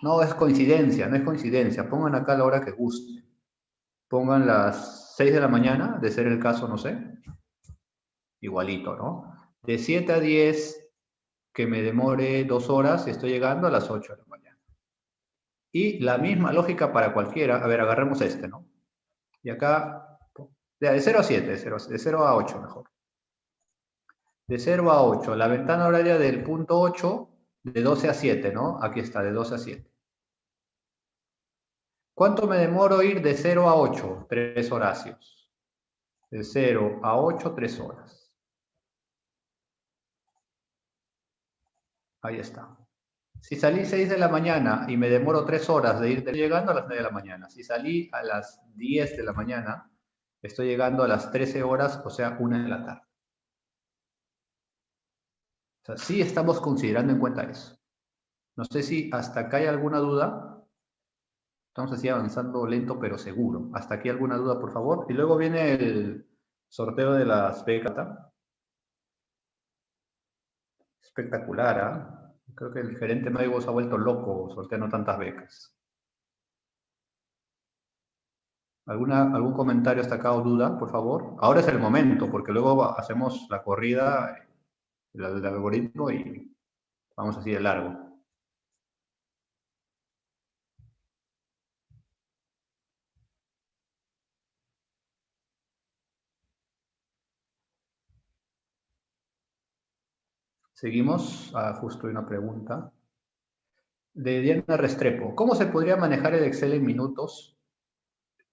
No es coincidencia, no es coincidencia. Pongan acá la hora que guste. Pongan las 6 de la mañana, de ser el caso, no sé. Igualito, ¿no? De 7 a 10, que me demore 2 horas, estoy llegando a las 8 de la mañana. Y la misma lógica para cualquiera. A ver, agarremos este, ¿no? Y acá, de 0 a 7, de 0 a 8 mejor. De 0 a 8, la ventana horaria del punto 8, de 12 a 7, ¿no? Aquí está, de 12 a 7. ¿Cuánto me demoro ir de 0 a 8? 3 horarios. De 0 a 8, 3 horas. Ahí está. Si salí 6 de la mañana y me demoro 3 horas de ir llegando a las 9 de la mañana. Si salí a las 10 de la mañana, estoy llegando a las 13 horas, o sea, 1 de la tarde. O sea, sí estamos considerando en cuenta eso. No sé si hasta acá hay alguna duda. Estamos así avanzando lento pero seguro. ¿Hasta aquí alguna duda, por favor? Y luego viene el sorteo de las becas. Espectacular, ¿ah? Creo que el gerente médico se ha vuelto loco sorteando tantas becas. ¿Algún comentario hasta acá o duda, por favor? Ahora es el momento, porque luego hacemos la corrida del algoritmo y vamos así de largo. Seguimos. Justo hay una pregunta. De Diana Restrepo. ¿Cómo se podría manejar el Excel en minutos?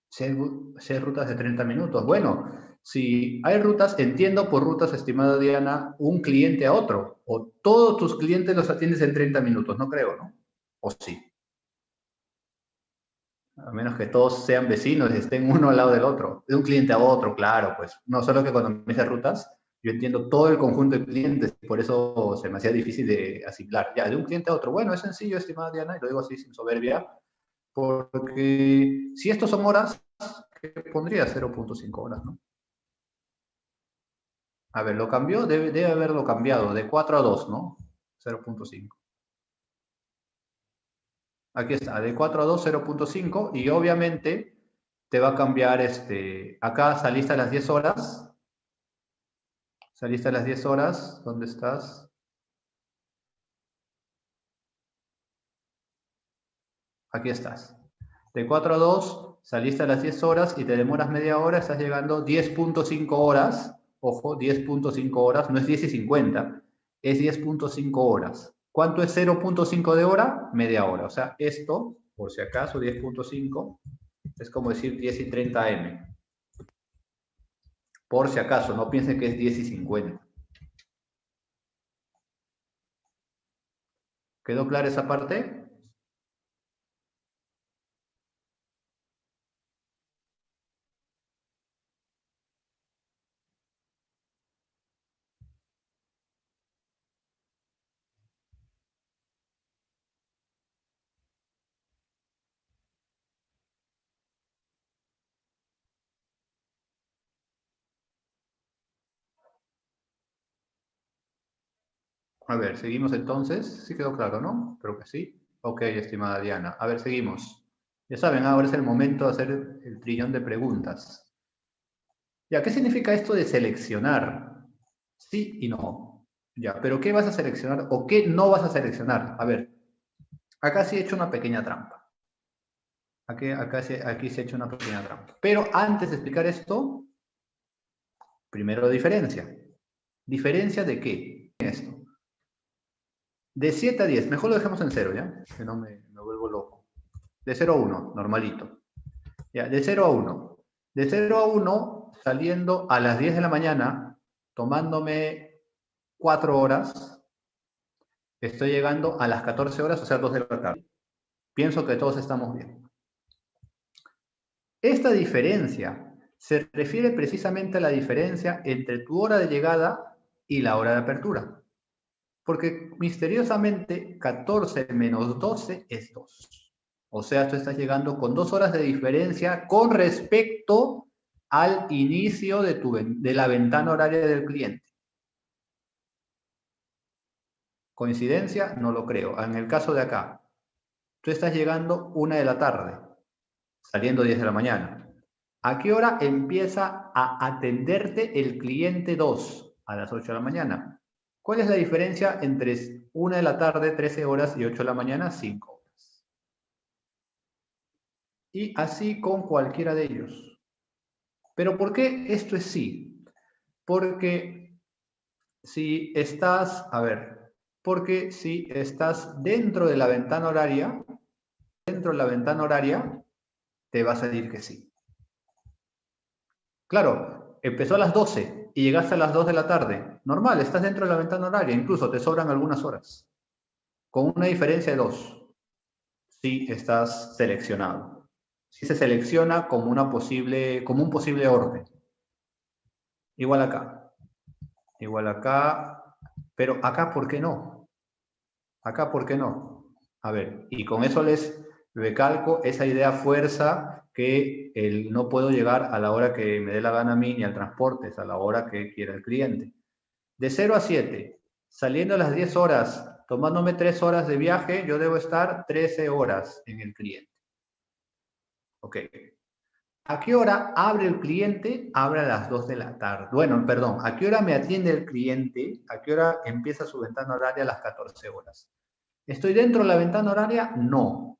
Si hay rutas de 30 minutos. Bueno, si hay rutas, entiendo por rutas, estimada Diana, un cliente a otro. O todos tus clientes los atiendes en 30 minutos. No creo, ¿no? ¿O sí? A menos que todos sean vecinos y estén uno al lado del otro. De un cliente a otro, claro, pues. No solo que cuando me dice rutas, yo entiendo todo el conjunto de clientes, por eso se me hacía difícil de asimilar. Ya, de un cliente a otro. Bueno, es sencillo, estimada Diana, y lo digo así sin soberbia, porque si estos son horas, ¿qué pondría 0.5 horas, no? A ver, lo cambió, debe haberlo cambiado, de 4 a 2, ¿no? 0.5. Aquí está, de 4 a 2, 0.5, y obviamente te va a cambiar, acá saliste a las 10 horas, saliste a las 10 horas, ¿dónde estás? Aquí estás. De 4 a 2, saliste a las 10 horas y te demoras media hora, estás llegando 10.5 horas, ojo, 10.5 horas, no es 10 y 50, es 10.5 horas. ¿Cuánto es 0.5 de hora? Media hora. O sea, esto, por si acaso, 10.5, es como decir 10 y 30 AM. Por si acaso, no piensen que es 10 y 50. ¿Quedó clara esa parte? A ver, seguimos entonces. ¿Sí quedó claro, no? Creo que sí. Ok, estimada Diana. A ver, seguimos. Ya saben, ahora es el momento de hacer el trillón de preguntas. Ya, ¿qué significa esto de seleccionar? Sí y no. Ya, pero ¿qué vas a seleccionar o qué no vas a seleccionar? A ver, acá sí he hecho una pequeña trampa. Aquí se ha hecho una pequeña trampa. Pero antes de explicar esto, primero diferencia. ¿Diferencia de qué? Esto. De 7 a 10, mejor lo dejemos en 0, ¿ya? Que no me vuelvo loco. De 0 a 1, normalito. Ya, de 0 a 1. De 0 a 1, saliendo a las 10 de la mañana, tomándome 4 horas, estoy llegando a las 14 horas, o sea, 2 de la tarde. Pienso que todos estamos bien. Esta diferencia se refiere precisamente a la diferencia entre tu hora de llegada y la hora de apertura. Porque misteriosamente 14 menos 12 es 2. O sea, tú estás llegando con 2 horas de diferencia con respecto al inicio de la ventana horaria del cliente. ¿Coincidencia? No lo creo. En el caso de acá, tú estás llegando 1 de la tarde, saliendo 10 de la mañana. ¿A qué hora empieza a atenderte el cliente 2? A las 8 de la mañana. ¿Cuál es la diferencia entre 1 de la tarde, 13 horas, y 8 de la mañana? 5 horas. Y así con cualquiera de ellos. ¿Pero por qué esto es sí? Porque si estás, porque si estás dentro de la ventana horaria, te va a salir que sí. Claro, empezó a las 12 y llegaste a las 2 de la tarde. Normal, estás dentro de la ventana horaria, incluso te sobran algunas horas. Con una diferencia de 2. Sí estás seleccionado. Sí se selecciona como un posible orden. Igual acá, pero acá, ¿por qué no? Acá, ¿por qué no? A ver, y con eso les recalco esa idea fuerza que no puedo llegar a la hora que me dé la gana a mí ni al transporte, es a la hora que quiera el cliente. De 0 a 7, Saliendo a las 10 horas, tomándome 3 horas de viaje, yo debo estar 13 horas en el cliente. Ok. ¿A qué hora abre el cliente? Abre a las 2 de la tarde. Bueno, perdón, ¿a qué hora me atiende el cliente? ¿A qué hora empieza su ventana horaria? A las 14 horas. ¿Estoy dentro de la ventana horaria? No.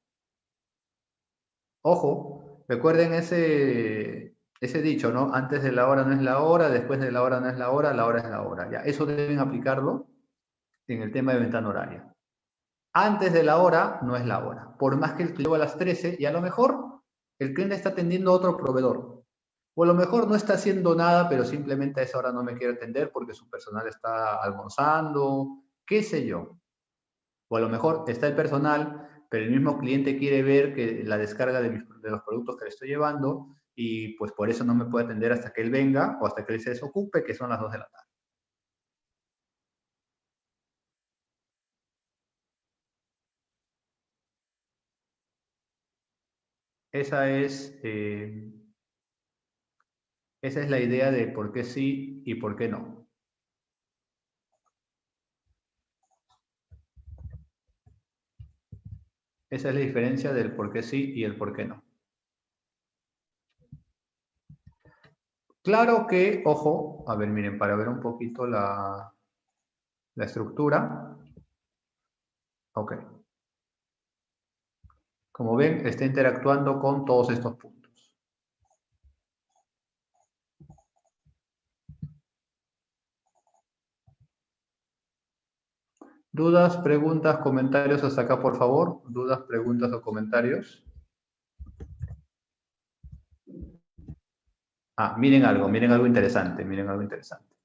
Ojo, recuerden ese dicho, ¿no? Antes de la hora no es la hora, después de la hora no es la hora es la hora. Ya, eso deben aplicarlo en el tema de ventana horaria. Antes de la hora no es la hora. Por más que el cliente a las 13 y a lo mejor el cliente está atendiendo a otro proveedor. O a lo mejor no está haciendo nada, pero simplemente a esa hora no me quiere atender porque su personal está almorzando, qué sé yo. O a lo mejor está el personal, pero el mismo cliente quiere ver que la descarga de los productos que le estoy llevando y pues por eso no me puede atender hasta que él venga o hasta que él se desocupe, que son las 2 de la tarde. Esa es, eh, esa es la idea de por qué sí y por qué no. Esa es la diferencia del por qué sí y el por qué no. Claro que, ojo, a ver, miren, para ver un poquito la estructura. Ok. Como ven, está interactuando con todos estos puntos. ¿Dudas, preguntas, comentarios hasta acá, por favor? ¿Dudas, preguntas o comentarios? Ah, miren algo interesante, miren algo interesante.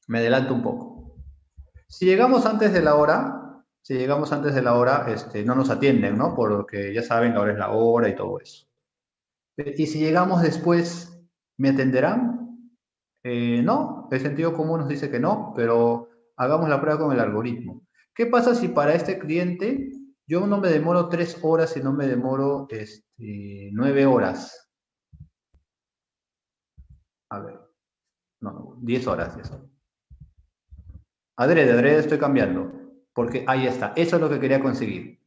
Me adelanto un poco. Si llegamos antes de la hora, no nos atienden, ¿no? Porque ya saben que ahora es la hora y todo eso. Y si llegamos después, ¿me atenderán? No, el sentido común nos dice que no, pero hagamos la prueba con el algoritmo. ¿Qué pasa si para este cliente yo no me demoro 3 horas, sino me demoro 9 horas? A ver, no, 10 horas, 10 horas. Adrede estoy cambiando, porque ahí está, eso es lo que quería conseguir.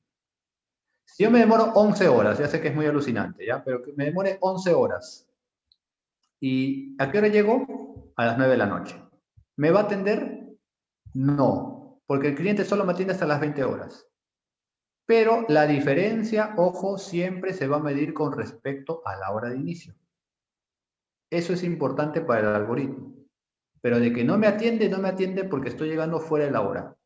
Si yo me demoro 11 horas, ya sé que es muy alucinante, ¿ya? Pero que me demore 11 horas. ¿Y a qué hora llego? A las 9 de la noche. ¿Me va a atender? No, porque el cliente solo me atiende hasta las 20 horas. Pero la diferencia, ojo, siempre se va a medir con respecto a la hora de inicio. Eso es importante para el algoritmo. Pero de que no me atiende porque estoy llegando fuera de la hora.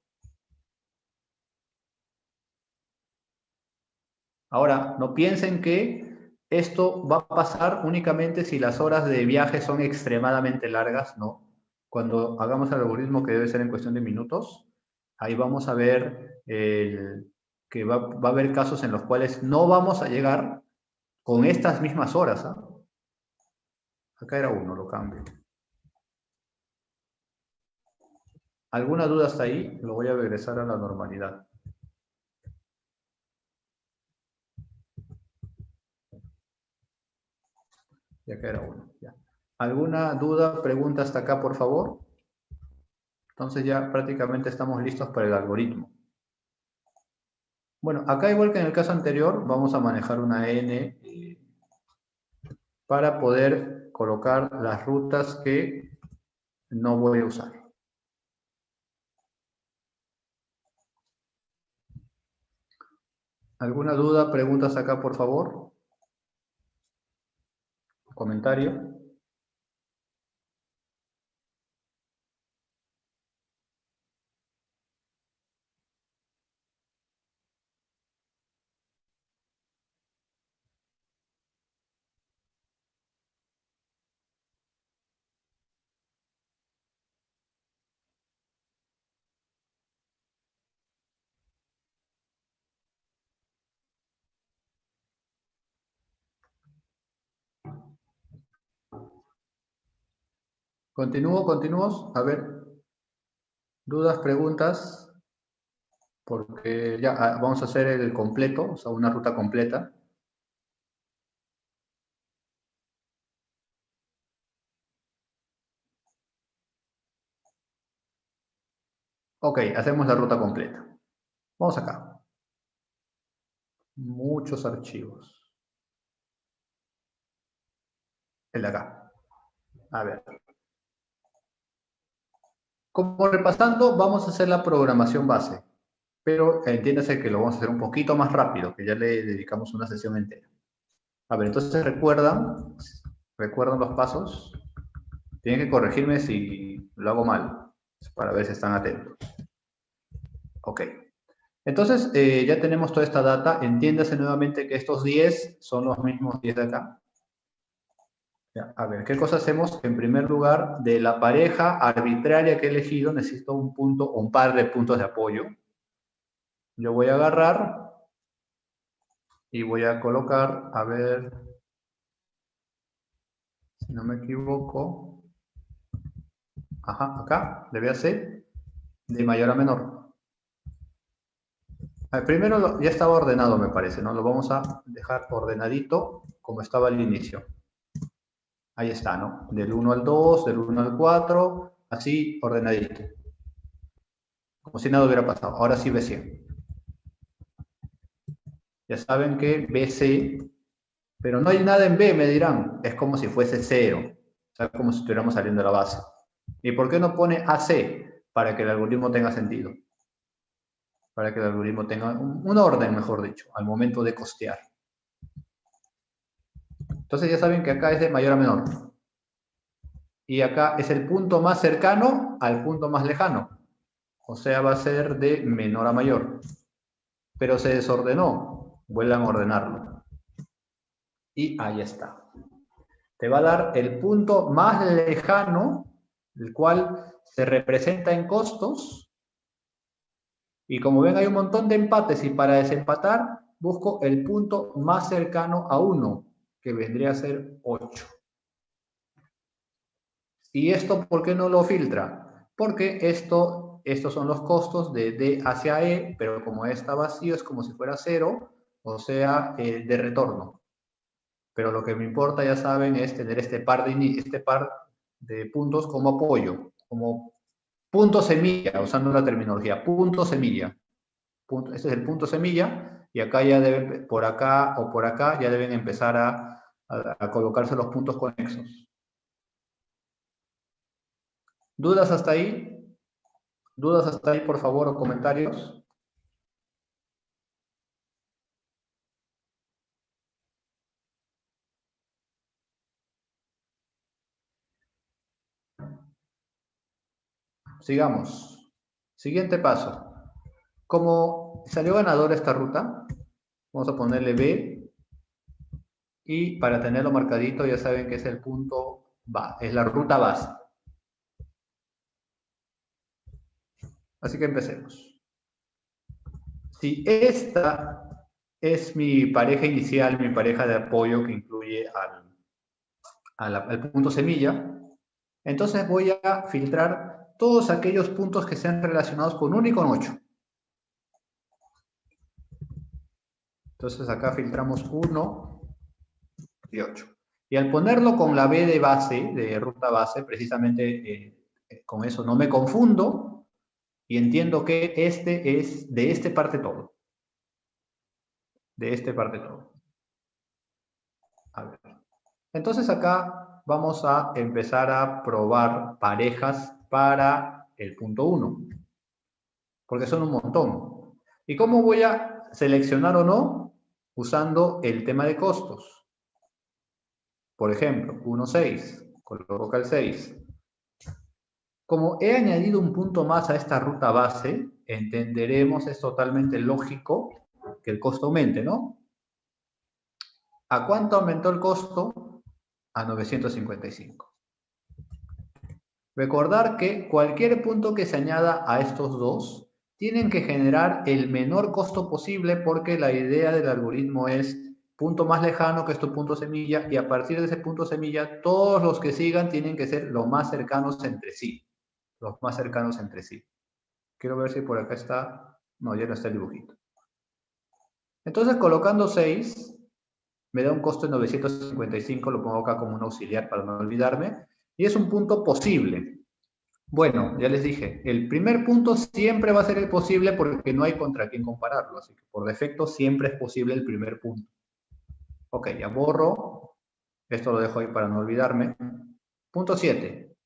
Ahora, no piensen que esto va a pasar únicamente si las horas de viaje son extremadamente largas, ¿no? Cuando hagamos el algoritmo, que debe ser en cuestión de minutos, ahí vamos a ver que va a haber casos en los cuales no vamos a llegar con estas mismas horas. ¿Ah? Acá era uno, lo cambio. ¿Alguna duda hasta ahí? Lo voy a regresar a la normalidad. Ya que era uno. Ya. ¿Alguna duda, pregunta hasta acá, por favor? Entonces ya prácticamente estamos listos para el algoritmo. Bueno, acá igual que en el caso anterior, vamos a manejar una N para poder colocar las rutas que no voy a usar. ¿Alguna duda, preguntas acá, por favor? ¿Comentario? Continúo. A ver, dudas, preguntas, porque ya vamos a hacer el completo, o sea, una ruta completa. Ok, hacemos la ruta completa. Vamos acá. Muchos archivos. El de acá. A ver. Como repasando, vamos a hacer la programación base. Pero entiéndase que lo vamos a hacer un poquito más rápido, que ya le dedicamos una sesión entera. A ver, entonces recuerdan los pasos. Tienen que corregirme si lo hago mal, para ver si están atentos. Ok. Entonces, ya tenemos toda esta data. Entiéndase nuevamente que estos 10 son los mismos 10 de acá. Ya, a ver, ¿qué cosa hacemos? En primer lugar, de la pareja arbitraria que he elegido, necesito un punto o un par de puntos de apoyo. Yo voy a agarrar y voy a colocar, a ver, si no me equivoco, ajá, acá, le voy a hacer de mayor a menor. Primero ya estaba ordenado, me parece, ¿no? Lo vamos a dejar ordenadito como estaba al inicio. Ahí está, ¿no? Del 1 al 2, del 1 al 4, así ordenadito. Como si nada hubiera pasado. Ahora sí B100. Ya saben que BC, pero no hay nada en B, me dirán. Es como si fuese 0. O sea, como si estuviéramos saliendo de la base. ¿Y por qué no pone AC? Para que el algoritmo tenga sentido. Para que el algoritmo tenga un orden, mejor dicho, al momento de costear. Entonces ya saben que acá es de mayor a menor. Y acá es el punto más cercano al punto más lejano. O sea, va a ser de menor a mayor. Pero se desordenó. Vuelvan a ordenarlo. Y ahí está. Te va a dar el punto más lejano, el cual se representa en costos. Y como ven, hay un montón de empates. Y para desempatar, busco el punto más cercano a 1, que vendría a ser 8. ¿Y esto por qué no lo filtra? Porque estos son los costos de D hacia E, pero como está vacío es como si fuera 0, o sea, de retorno. Pero lo que me importa, ya saben, es tener este par de puntos como apoyo, como punto semilla, usando la terminología, punto semilla. Este es el punto semilla, y acá ya deben, por acá o por acá, ya deben empezar a colocarse los puntos conexos. ¿Dudas hasta ahí? ¿Dudas hasta ahí, por favor, o comentarios? Sigamos. Siguiente paso. Como salió ganador esta ruta, vamos a ponerle B. Y para tenerlo marcadito, ya saben que es el punto base, es la ruta base. Así que empecemos. Si esta es mi pareja inicial, mi pareja de apoyo que incluye al punto semilla, entonces voy a filtrar todos aquellos puntos que sean relacionados con 1 y con 8. Entonces acá filtramos 1 y 8. Y al ponerlo con la B de base, de ruta base, precisamente con eso no me confundo y entiendo que este es de este parte todo. De este parte todo. A ver. Entonces acá vamos a empezar a probar parejas para el punto 1. Porque son un montón. ¿Y cómo voy a seleccionar o no? Usando el tema de costos. Por ejemplo, 1, 6. Coloco el 6. Como he añadido un punto más a esta ruta base, entenderemos, es totalmente lógico que el costo aumente, ¿no? ¿A cuánto aumentó el costo? A 955. Recordar que cualquier punto que se añada a estos dos tienen que generar el menor costo posible porque la idea del algoritmo es punto más lejano que es tu punto semilla y a partir de ese punto semilla todos los que sigan tienen que ser lo más cercanos entre sí. Los más cercanos entre sí. Quiero ver si por acá está. No, ya no está el dibujito. Entonces, colocando 6, me da un costo de 955. Lo pongo acá como un auxiliar para no olvidarme. Y es un punto posible. Bueno, ya les dije, el primer punto siempre va a ser el posible porque no hay contra quién compararlo, así que por defecto siempre es posible el primer punto. Ok, ya borro, esto lo dejo ahí para no olvidarme. Punto 7.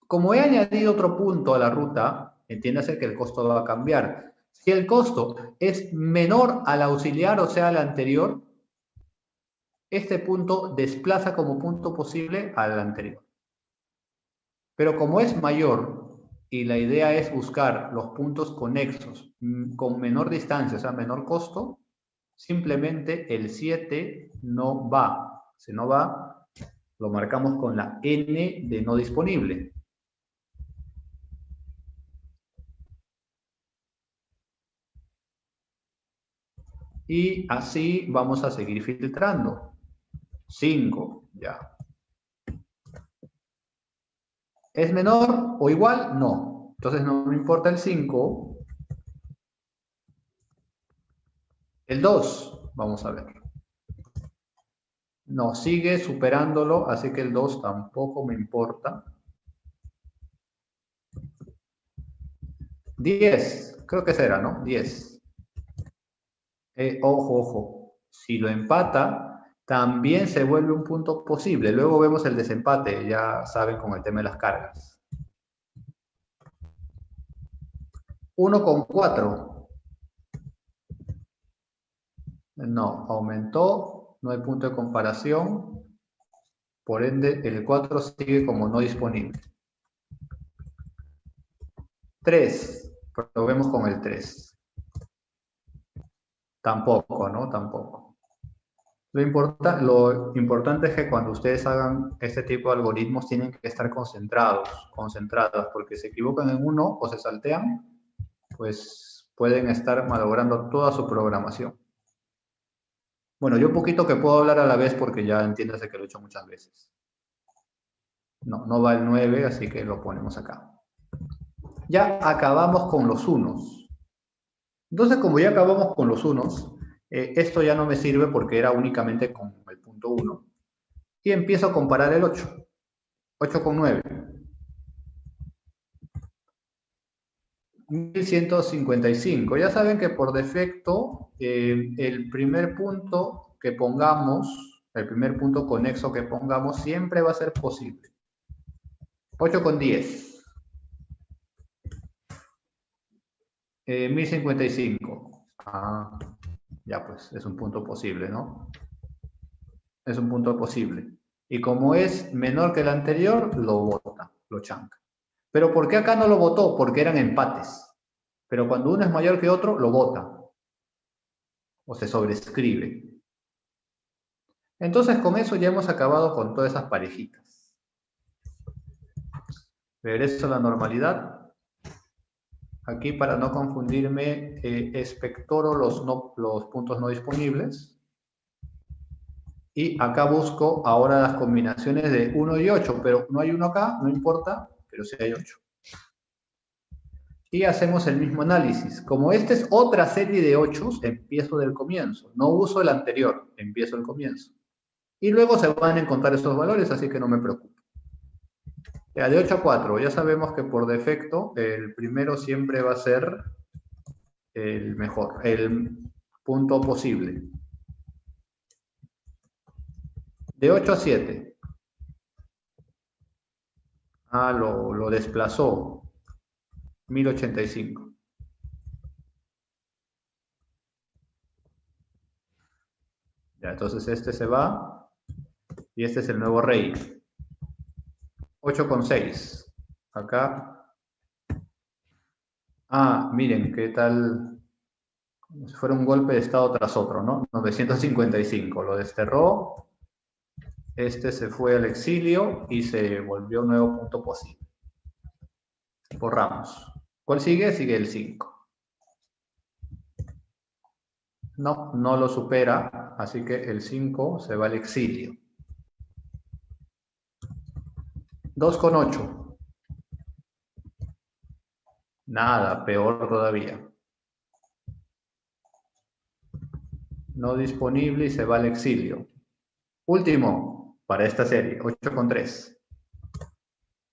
Como he añadido otro punto a la ruta, entiéndase que el costo va a cambiar. Si el costo es menor al auxiliar, o sea, al anterior, este punto desplaza como punto posible al anterior. Pero como es mayor y la idea es buscar los puntos conexos con menor distancia, o sea, menor costo, simplemente el 7 no va. Si no va, lo marcamos con la N de no disponible. Y así vamos a seguir filtrando. 5, ya. ¿Es menor o igual? No. Entonces no me importa el 5. El 2, vamos a ver. No, sigue superándolo, así que el 2 tampoco me importa. 10, creo que será, ¿no? 10. Ojo, ojo. Si lo empata, también se vuelve un punto posible. Luego vemos el desempate, ya saben, con el tema de las cargas. 1,4. No, aumentó, no hay punto de comparación. Por ende, el 4 sigue como no disponible. 3, probemos con el 3. Tampoco, ¿no? Tampoco. Lo importante es que cuando ustedes hagan este tipo de algoritmos tienen que estar concentradas, porque si se equivocan en uno o se saltean, pues pueden estar malogrando toda su programación. Bueno, yo un poquito que puedo hablar a la vez porque ya entiéndase que lo he hecho muchas veces. No, no va el 9, así que lo ponemos acá. Ya acabamos con los unos. Entonces, como ya acabamos con los unos, esto ya no me sirve porque era únicamente con el punto 1. Y empiezo a comparar el 8. 8 con 9. 1155. Ya saben que por defecto el primer punto que pongamos, el primer punto conexo que pongamos siempre va a ser posible. 8 con 10. 1055. Ah, ya pues, es un punto posible, ¿no? Es un punto posible. Y como es menor que el anterior, lo bota, lo chanca. Pero ¿por qué acá no lo votó? Porque eran empates. Pero cuando uno es mayor que otro, lo vota. O se sobrescribe. Entonces con eso ya hemos acabado con todas esas parejitas. Regreso a la normalidad. Aquí para no confundirme, espectoro los puntos no disponibles. Y acá busco ahora las combinaciones de 1 y 8, pero no hay 1 acá, no importa, pero sí hay 8. Y hacemos el mismo análisis. Como esta es otra serie de 8, empiezo del comienzo. No uso el anterior, empiezo el comienzo. Y luego se van a encontrar estos valores, así que no me preocupo. Ya, de 8 a 4, ya sabemos que por defecto el primero siempre va a ser el mejor, el punto posible. De 8 a 7. Ah, lo desplazó. 1085. Ya, entonces este se va y este es el nuevo rey. 8,6. Acá. Ah, miren, qué tal. Como si fuera un golpe de estado tras otro, ¿no? 955. Lo desterró. Este se fue al exilio y se volvió un nuevo punto posible. Borramos. ¿Cuál sigue? Sigue el 5. No, no lo supera, así que el 5 se va al exilio. 2,8. Nada, peor todavía. No disponible y se va al exilio. Último, para esta serie, 8,3.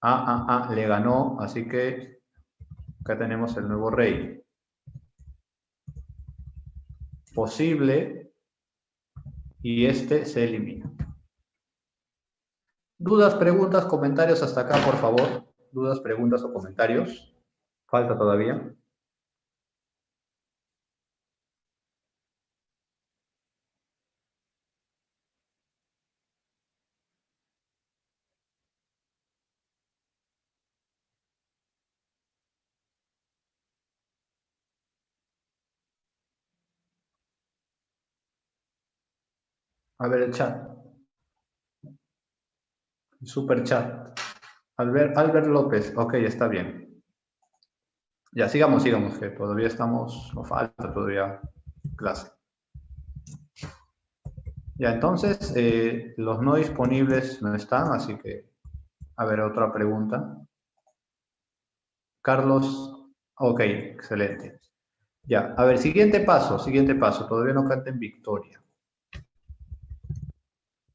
le ganó, así que acá tenemos el nuevo rey. Posible, y este se elimina. ¿Dudas, preguntas, comentarios hasta acá, por favor? ¿Dudas, preguntas o comentarios? Falta todavía. A ver el chat. Super chat. Albert López. Ok, está bien. Ya, sigamos, que todavía estamos, nos falta todavía clase. Ya, entonces, los no disponibles no están, así que, a ver, otra pregunta. Carlos, ok, excelente. Ya, a ver, siguiente paso, todavía no canten victoria.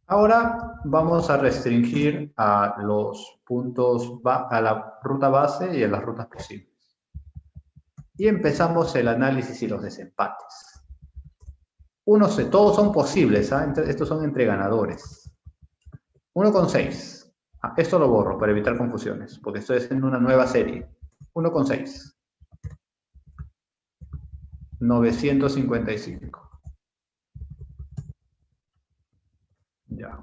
Ahora vamos a restringir a los puntos, a la ruta base y a las rutas posibles. Y empezamos el análisis y los desempates. Todos son posibles, ¿eh? Estos son entre ganadores. 1,6. Esto lo borro para evitar confusiones, porque estoy haciendo una nueva serie. 1,6. 955. Ya.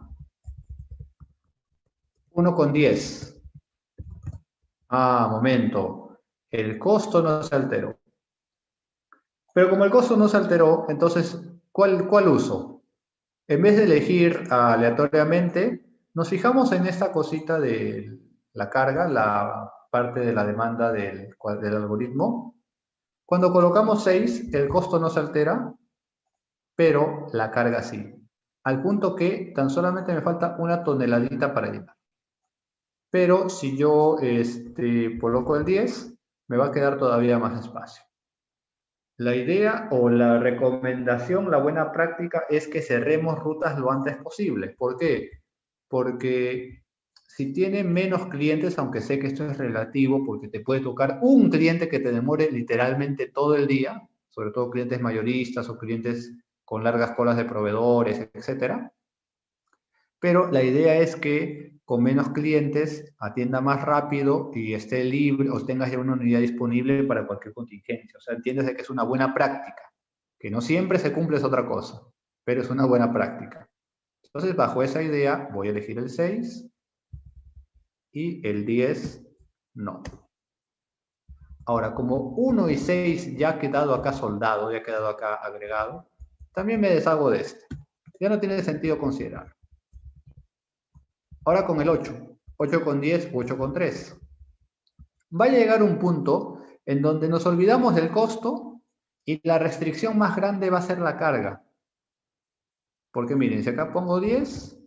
1,10. Momento. El costo no se alteró. Pero como el costo no se alteró, entonces, ¿cuál uso? En vez de elegir aleatoriamente, nos fijamos en esta cosita de la carga, la parte de la demanda del algoritmo. Cuando colocamos 6, el costo no se altera, pero la carga sí. Al punto que tan solamente me falta una toneladita para llenar. Pero si yo coloco el 10, me va a quedar todavía más espacio. La idea o la recomendación, la buena práctica es que cerremos rutas lo antes posible. ¿Por qué? Porque si tiene menos clientes, aunque sé que esto es relativo, porque te puede tocar un cliente que te demore literalmente todo el día, sobre todo clientes mayoristas o clientes con largas colas de proveedores, etcétera. Pero la idea es que con menos clientes atienda más rápido y esté libre o tengas ya una unidad disponible para cualquier contingencia. O sea, entiendes de que es una buena práctica, que no siempre se cumple es otra cosa, pero es una buena práctica. Entonces, bajo esa idea, voy a elegir el 6 y el 10 no. Ahora, como 1 y 6 ya ha quedado acá soldado, ya ha quedado acá agregado, también me deshago de este. Ya no tiene sentido considerar. Ahora con el 8. 8,10 u 8,3. Va a llegar un punto en donde nos olvidamos del costo y la restricción más grande va a ser la carga. Porque miren, si acá pongo 10,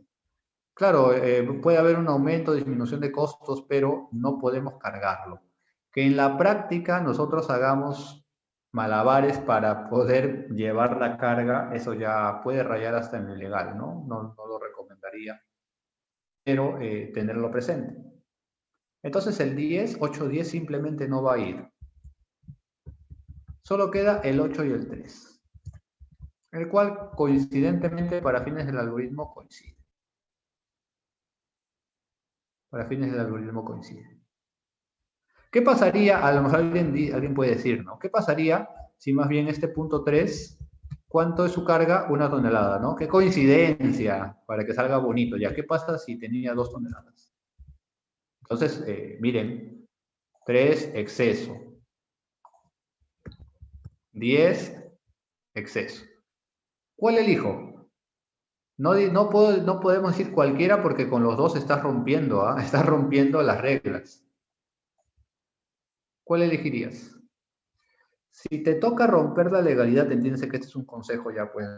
claro, puede haber un aumento o disminución de costos, pero no podemos cargarlo. Que en la práctica nosotros hagamos malabares para poder llevar la carga, eso ya puede rayar hasta en lo ilegal, ¿no? No lo recomendaría, pero tenerlo presente. Entonces el 10, 8, 10 simplemente no va a ir. Solo queda el 8 y el 3, el cual coincidentemente para fines del algoritmo coincide. Para fines del algoritmo coincide. ¿Qué pasaría? A lo mejor alguien puede decir, ¿no? ¿Qué pasaría si más bien este punto 3, ¿cuánto es su carga? 1 tonelada, ¿no? ¡Qué coincidencia! Para que salga bonito. ¿Ya qué pasa si tenía 2 toneladas? Entonces, miren, 3, exceso. 10, exceso. ¿Cuál elijo? No podemos decir cualquiera porque con los dos estás rompiendo, ¿ah? Estás rompiendo las reglas. ¿Cuál elegirías? Si te toca romper la legalidad, entiendes que este es un consejo ya, pues,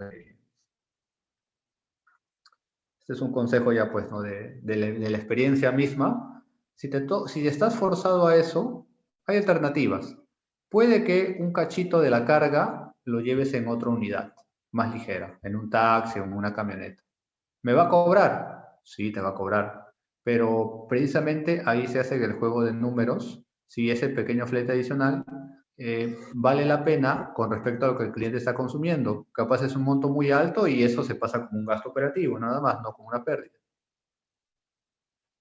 este es un consejo ya, pues, ¿no? de la experiencia misma. Si estás forzado a eso, hay alternativas. Puede que un cachito de la carga lo lleves en otra unidad, más ligera, en un taxi o en una camioneta. ¿Me va a cobrar? Sí, te va a cobrar. pero precisamente ahí se hace el juego de números. Si ese pequeño flete adicional vale la pena con respecto a lo que el cliente está consumiendo. Capaz es un monto muy alto y eso se pasa como un gasto operativo, nada más, no como una pérdida.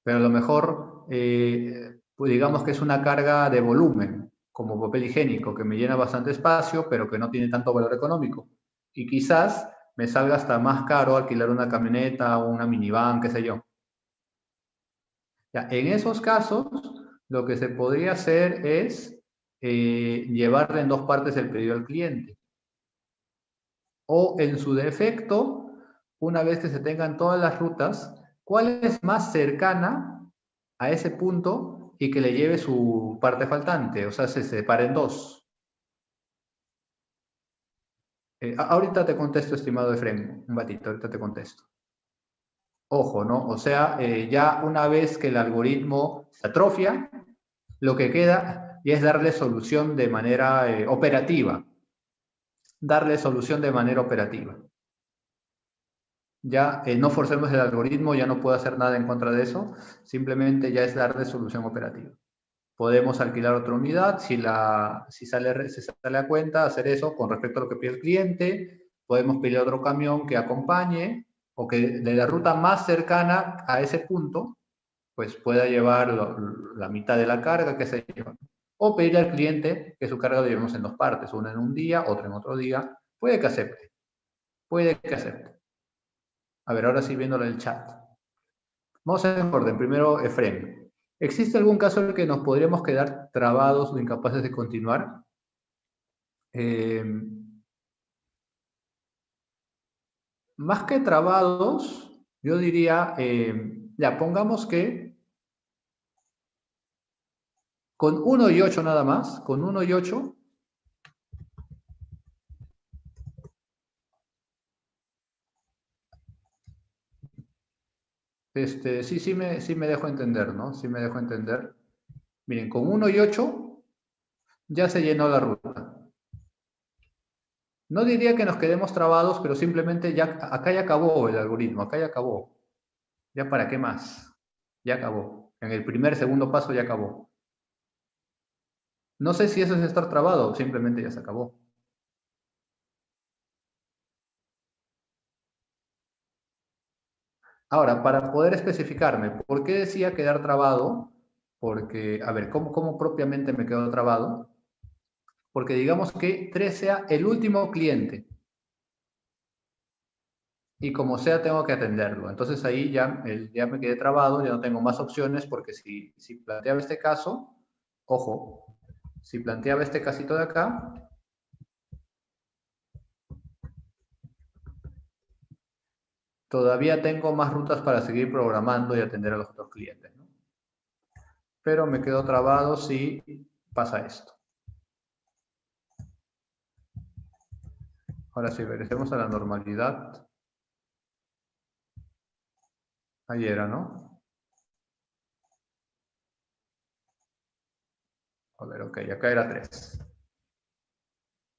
Pero a lo mejor, pues digamos que es una carga de volumen, como papel higiénico, que me llena bastante espacio, pero que no tiene tanto valor económico. Y quizás me salga hasta más caro alquilar una camioneta o una minivan, qué sé yo. Ya, en esos casos, lo que se podría hacer es llevarle en dos partes el pedido al cliente. O en su defecto, una vez que se tengan todas las rutas, ¿cuál es más cercana a ese punto y que le lleve su parte faltante? O sea, se separen dos. Ahorita te contesto, estimado Efraín, un batito, ahorita te contesto. Ojo, ¿no? O sea, ya una vez que el algoritmo se atrofia, lo que queda ya es darle solución de manera operativa. Darle solución de manera operativa. Ya no forcemos el algoritmo, ya no puedo hacer nada en contra de eso, simplemente ya es darle solución operativa. Podemos alquilar otra unidad, si sale a cuenta, hacer eso con respecto a lo que pide el cliente, podemos pedir otro camión que acompañe o que de la ruta más cercana a ese punto, pues pueda llevar la mitad de la carga, qué sé yo. O pedirle al cliente que su carga lo llevemos en dos partes, una en un día, otra en otro día. Puede que acepte, puede que acepte. A ver, ahora sí viéndolo en el chat. Vamos en orden. Primero, Efraín. ¿Existe algún caso en el que nos podríamos quedar trabados o incapaces de continuar? Más que trabados, yo diría, ya, pongamos que con 1 y 8 nada más, con 1 y 8, sí me dejo entender, ¿no? Sí me dejo entender. Miren, con 1 y 8 ya se llenó la ruta. No diría que nos quedemos trabados, pero simplemente ya, acá ya acabó el algoritmo, acá ya acabó. ¿Ya para qué más? Ya acabó. En el primer, segundo paso ya acabó. No sé si eso es estar trabado, simplemente ya se acabó. Ahora, para poder especificarme, ¿por qué decía quedar trabado? Porque, a ver, ¿cómo propiamente me quedo trabado? Porque digamos que 3 sea el último cliente. Y como sea, tengo que atenderlo. Entonces ahí ya me quedé trabado, ya no tengo más opciones, porque si planteaba este caso, ojo, si planteaba este casito de acá, todavía tengo más rutas para seguir programando y atender a los otros clientes, ¿no? Pero me quedo trabado si pasa esto. Ahora sí, regresemos a la normalidad. Ahí era, ¿no? A ver, ok, acá era 3.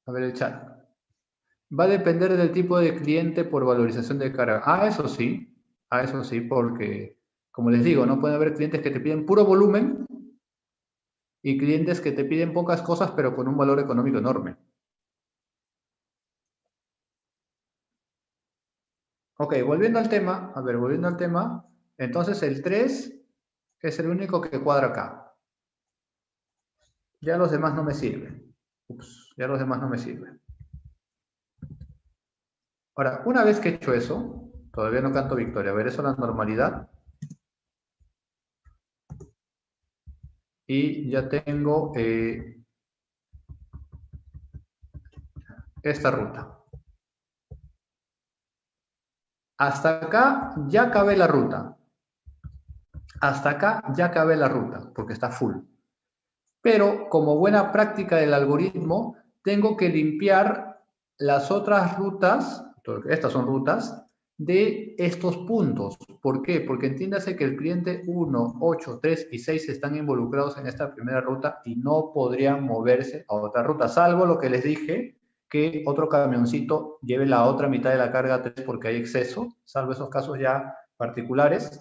A ver el chat. Va a depender del tipo de cliente por valorización de carga. Eso sí, porque, como les digo, no puede haber clientes que te piden puro volumen y clientes que te piden pocas cosas, pero con un valor económico enorme. Ok, volviendo al tema, entonces el 3 es el único que cuadra acá. Ya los demás no me sirven. Ya los demás no me sirven. Ahora, una vez que he hecho eso, todavía no canto victoria. A ver, eso es la normalidad. Y ya tengo esta ruta. Hasta acá ya acabé la ruta. Hasta acá ya acabé la ruta, porque está full. Pero como buena práctica del algoritmo, tengo que limpiar las otras rutas, estas son rutas, de estos puntos. ¿Por qué? Porque entiéndase que el cliente 1, 8, 3 y 6 están involucrados en esta primera ruta y no podrían moverse a otra ruta, salvo lo que les dije, que otro camioncito lleve la otra mitad de la carga 3 porque hay exceso, salvo esos casos ya particulares.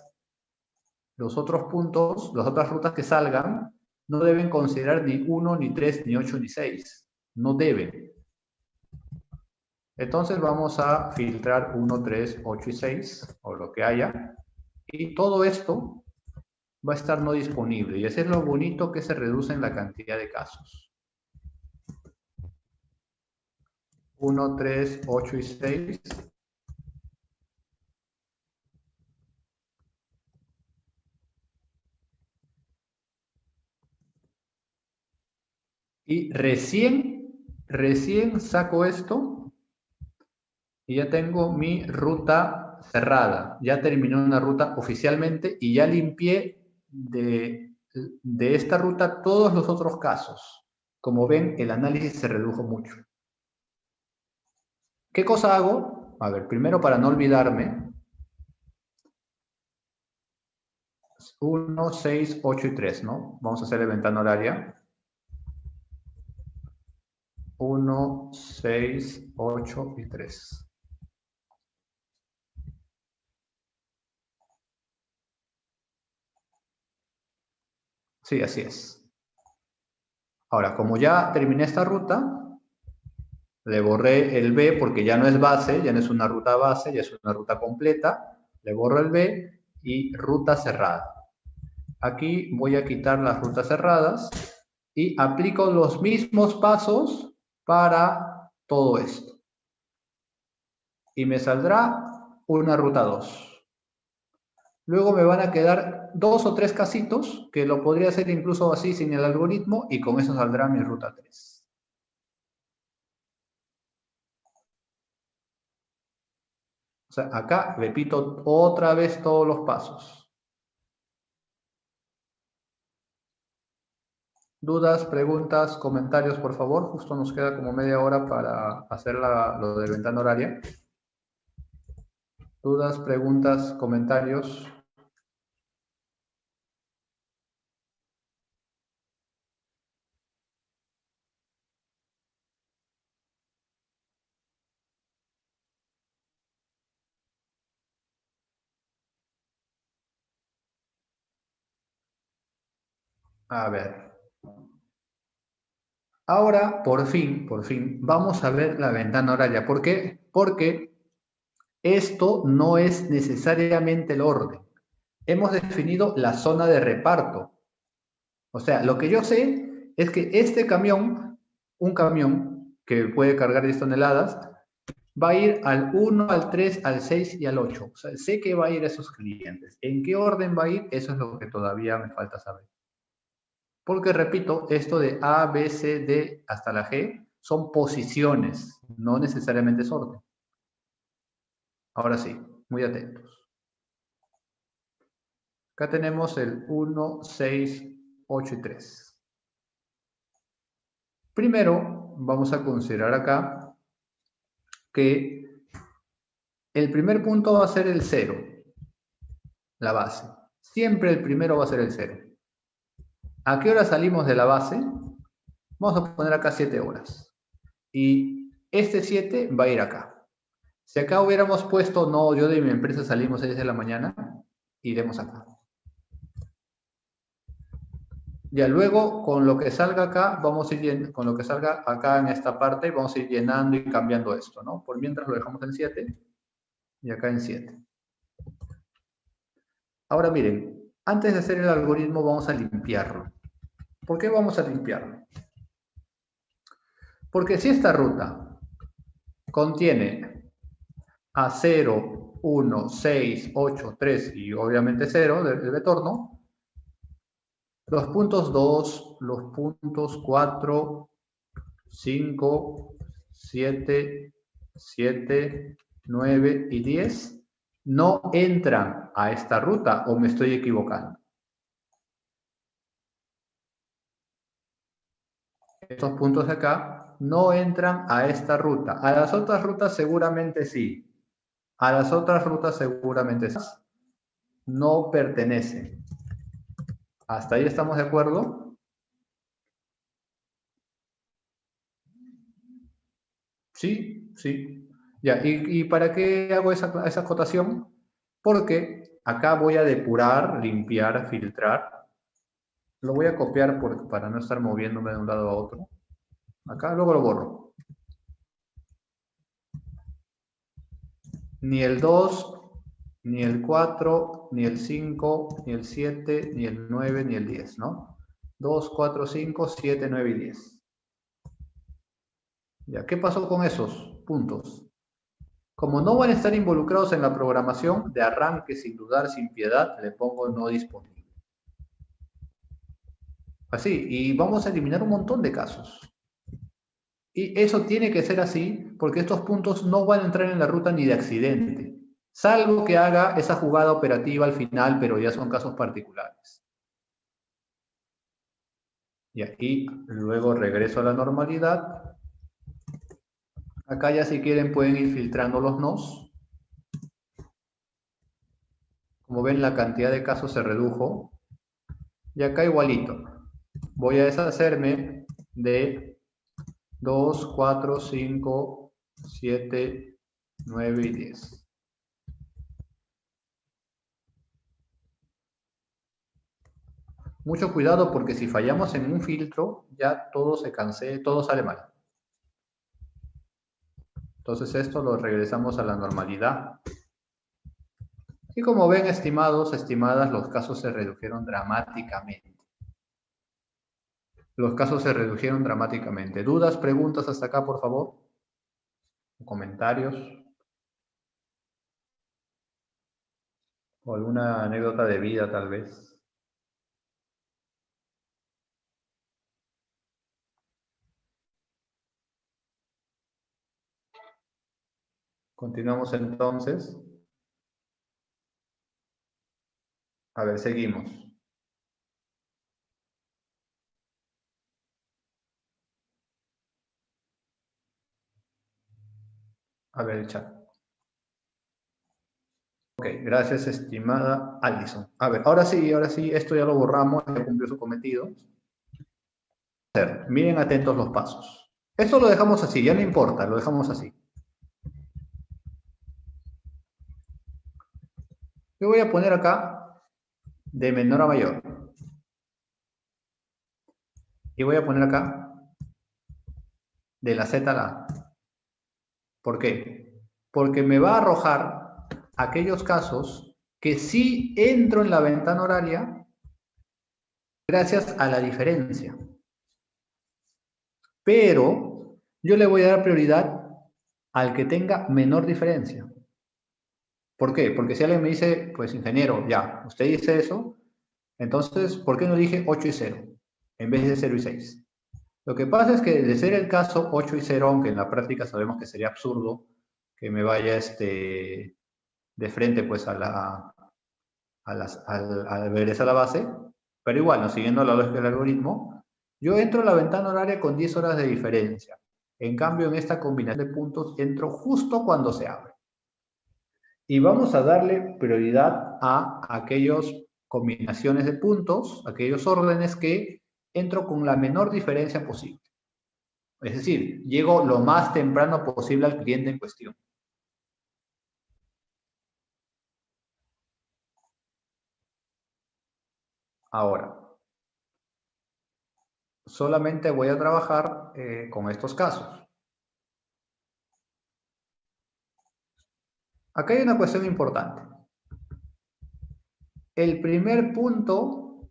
los otros puntos, las otras rutas que salgan, no deben considerar ni 1, ni 3, ni 8, ni 6. No deben. Entonces vamos a filtrar 1, 3, 8 y 6, o lo que haya. Y todo esto va a estar no disponible. Y ese es lo bonito, que se reduce en la cantidad de casos. 1, 3, 8 y 6. Y recién saco esto y ya tengo mi ruta cerrada. Ya terminé una ruta oficialmente y ya limpié de esta ruta todos los otros casos. Como ven, el análisis se redujo mucho. ¿Qué cosa hago? A ver, primero, para no olvidarme, 1, 6, 8 y 3, ¿no? Vamos a hacer la ventana horaria. 1, 6, 8 y 3. Sí, así es. Ahora, como ya terminé esta ruta, le borré el B porque ya no es base, ya no es una ruta base, ya es una ruta completa. Le borro el B y ruta cerrada. Aquí voy a quitar las rutas cerradas y aplico los mismos pasos para todo esto. Y me saldrá una ruta 2. Luego me van a quedar 2 o 3 casitos, que lo podría hacer incluso así sin el algoritmo, y con eso saldrá mi ruta 3. O sea, acá repito otra vez todos los pasos. ¿Dudas, preguntas, comentarios, por favor? Justo nos queda como media hora para hacer lo de ventana horaria. ¿Dudas, preguntas, comentarios? A ver. Ahora, por fin, vamos a ver la ventana horaria. ¿Por qué? Porque esto no es necesariamente el orden. Hemos definido la zona de reparto. O sea, lo que yo sé es que este camión, un camión que puede cargar 10 toneladas, va a ir al 1, al 3, al 6 y al 8. O sea, sé que va a ir a esos clientes. ¿En qué orden va a ir? Eso es lo que todavía me falta saber. Porque, repito, esto de A, B, C, D hasta la G son posiciones, no necesariamente es orden. Ahora sí, muy atentos. Acá tenemos el 1, 6, 8 y 3. Primero, vamos a considerar acá que el primer punto va a ser el 0, la base. Siempre el primero va a ser el 0. ¿A qué hora salimos de la base? Vamos a poner acá 7 horas. Y este 7 va a ir acá. Si acá hubiéramos puesto, no, yo de mi empresa salimos 6 de la mañana, iremos acá. Ya luego, con lo que salga acá, vamos a ir con lo que salga acá en esta parte, vamos a ir llenando y cambiando esto, ¿no? Por mientras lo dejamos en 7 y acá en 7. Ahora miren, antes de hacer el algoritmo vamos a limpiarlo. ¿Por qué vamos a limpiarlo? Porque si esta ruta contiene a 0, 1, 6, 8, 3 y obviamente 0 del retorno, los puntos 2, los puntos 4, 5, 7, 7, 9 y 10 no entran a esta ruta, o me estoy equivocando. Estos puntos de acá no entran a esta ruta. A las otras rutas seguramente sí. A las otras rutas seguramente sí. No pertenecen. ¿Hasta ahí estamos de acuerdo? Sí, sí. Ya, ¿y para qué hago esa acotación? Porque acá voy a depurar, limpiar, filtrar. Lo voy a copiar para no estar moviéndome de un lado a otro. Acá, luego lo borro. Ni el 2, ni el 4, ni el 5, ni el 7, ni el 9, ni el 10, ¿no? 2, 4, 5, 7, 9 y 10. Ya, ¿qué pasó con esos puntos? Como no van a estar involucrados en la programación, de arranque, sin dudar, sin piedad, le pongo no disponible. Así, y vamos a eliminar un montón de casos. Y eso tiene que ser así porque estos puntos no van a entrar en la ruta ni de accidente, salvo que haga esa jugada operativa al final, pero ya son casos particulares. Y aquí luego regreso a la normalidad. Acá ya si quieren pueden ir filtrando los nos. Como ven, la cantidad de casos se redujo. Y acá igualito. Voy a deshacerme de 2, 4, 5, 7, 9 y 10. Mucho cuidado porque si fallamos en un filtro, ya todo se cancela, todo sale mal. Entonces esto lo regresamos a la normalidad. Y como ven, estimados, estimadas, los casos se redujeron dramáticamente. Los casos se redujeron dramáticamente. ¿Dudas, preguntas hasta acá, por favor? ¿Comentarios? ¿O alguna anécdota de vida, tal vez? Continuamos entonces. A ver, seguimos. A ver el chat. Ok, gracias, estimada Alison. A ver, ahora sí, esto ya lo borramos, ya cumplió su cometido. Miren atentos los pasos. Esto lo dejamos así, ya no importa, lo dejamos así. Yo voy a poner acá de menor a mayor. Y voy a poner acá de la Z a la A. ¿Por qué? Porque me va a arrojar aquellos casos que sí entro en la ventana horaria gracias a la diferencia. Pero yo le voy a dar prioridad al que tenga menor diferencia. ¿Por qué? Porque si alguien me dice, pues ingeniero, ya, usted dice eso, entonces, ¿por qué no dije 8 y 0 en vez de 0 y 6? Lo que pasa es que de ser el caso 8 y 0, aunque en la práctica sabemos que sería absurdo que me vaya de frente pues al regresar a la base, pero igual, ¿no? Siguiendo la lógica del algoritmo, yo entro a la ventana horaria con 10 horas de diferencia. En cambio, en esta combinación de puntos, entro justo cuando se abre. Y vamos a darle prioridad a aquellas combinaciones de puntos, aquellos órdenes que entro con la menor diferencia posible. Es decir, llego lo más temprano posible al cliente en cuestión. Ahora, solamente voy a trabajar con estos casos. Acá hay una cuestión importante. El primer punto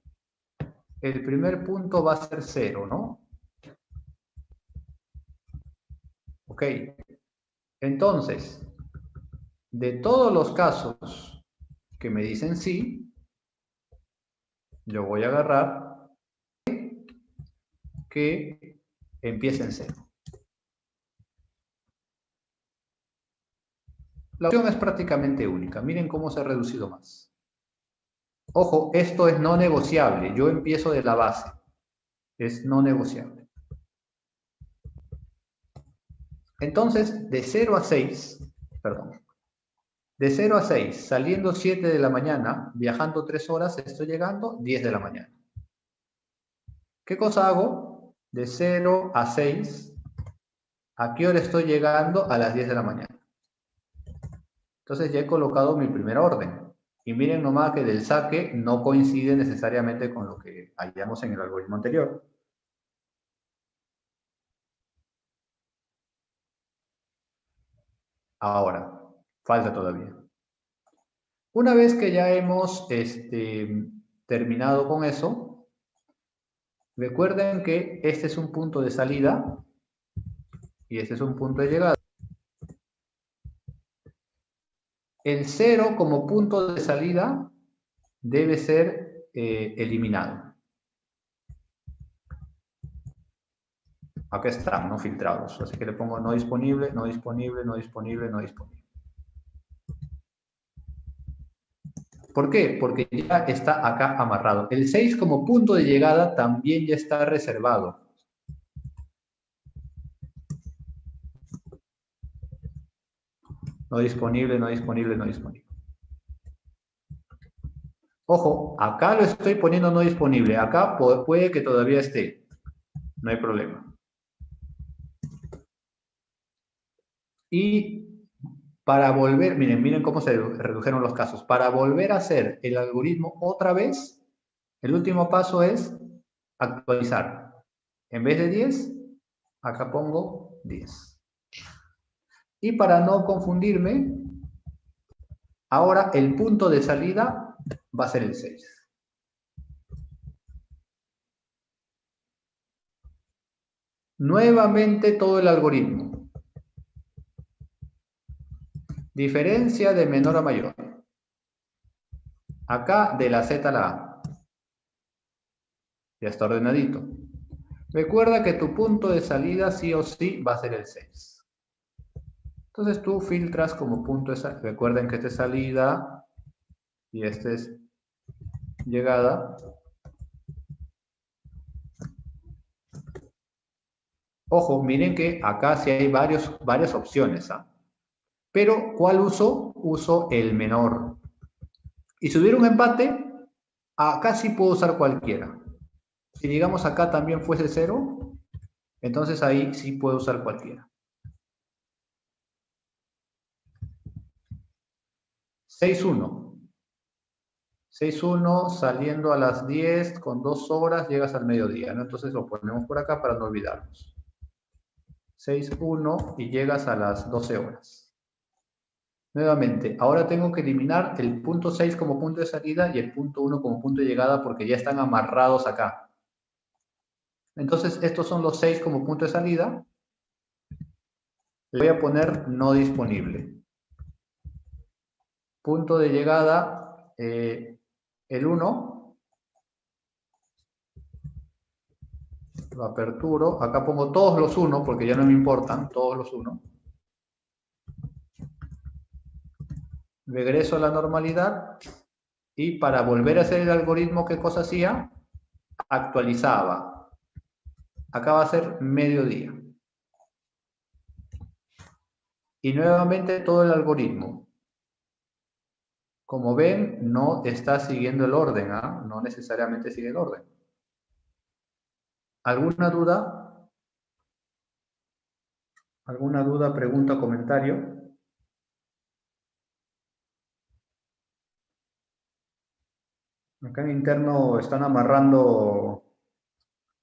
va a ser 0, ¿no? Ok. Entonces, de todos los casos que me dicen sí, yo voy a agarrar que empiece en 0. La opción es prácticamente única. Miren cómo se ha reducido más. Ojo, esto es no negociable. Yo empiezo de la base. Es no negociable. Entonces, de 0 a 6, de 0 a 6, saliendo 7 de la mañana, viajando 3 horas, estoy llegando 10 de la mañana. ¿Qué cosa hago? De 0 a 6, ¿a qué hora estoy llegando? A las 10 de la mañana. Entonces ya he colocado mi primera orden. Y miren nomás que del saque no coincide necesariamente con lo que hallamos en el algoritmo anterior. Ahora, falta todavía. Una vez que ya hemos terminado con eso, recuerden que este es un punto de salida y este es un punto de llegada. El 0 como punto de salida debe ser eliminado. Acá están, ¿no? Filtrados. Así que le pongo no disponible, no disponible, no disponible, no disponible. ¿Por qué? Porque ya está acá amarrado. El 6 como punto de llegada también ya está reservado. No disponible, no disponible, no disponible. Ojo, acá lo estoy poniendo no disponible. Acá puede que todavía esté. No hay problema. Y para volver, miren cómo se redujeron los casos. Para volver a hacer el algoritmo otra vez, el último paso es actualizar. En vez de 10, acá pongo 10. Y para no confundirme, ahora el punto de salida va a ser el 6. Nuevamente todo el algoritmo. Diferencia de menor a mayor. Acá de la Z a la A. Ya está ordenadito. Recuerda que tu punto de salida sí o sí va a ser el 6. Entonces tú filtras como punto de salida. Recuerden que este es salida y este es llegada. Ojo, miren que acá sí hay varias opciones. ¿Ah? Pero, ¿cuál uso? Uso el menor. Y si hubiera un empate, acá sí puedo usar cualquiera. Si digamos acá también fuese 0, entonces ahí sí puedo usar cualquiera. 6-1. 6-1 saliendo a las 10 con 2 horas llegas al mediodía, ¿no? Entonces lo ponemos por acá para no olvidarnos. 6-1 y llegas a las 12 horas. Nuevamente, ahora tengo que eliminar el punto 6 como punto de salida y el punto 1 como punto de llegada porque ya están amarrados acá. Entonces, estos son los 6 como punto de salida. Le voy a poner no disponible. Punto de llegada, el 1. Lo aperturo. Acá pongo todos los 1 porque ya no me importan, todos los 1. Regreso a la normalidad y para volver a hacer el algoritmo, ¿qué cosa hacía? Actualizaba. Acá va a ser mediodía. Y nuevamente todo el algoritmo. Como ven, no está siguiendo el orden, ¿ah? No necesariamente sigue el orden. ¿Alguna duda? ¿Alguna duda, pregunta, comentario? Acá en interno están amarrando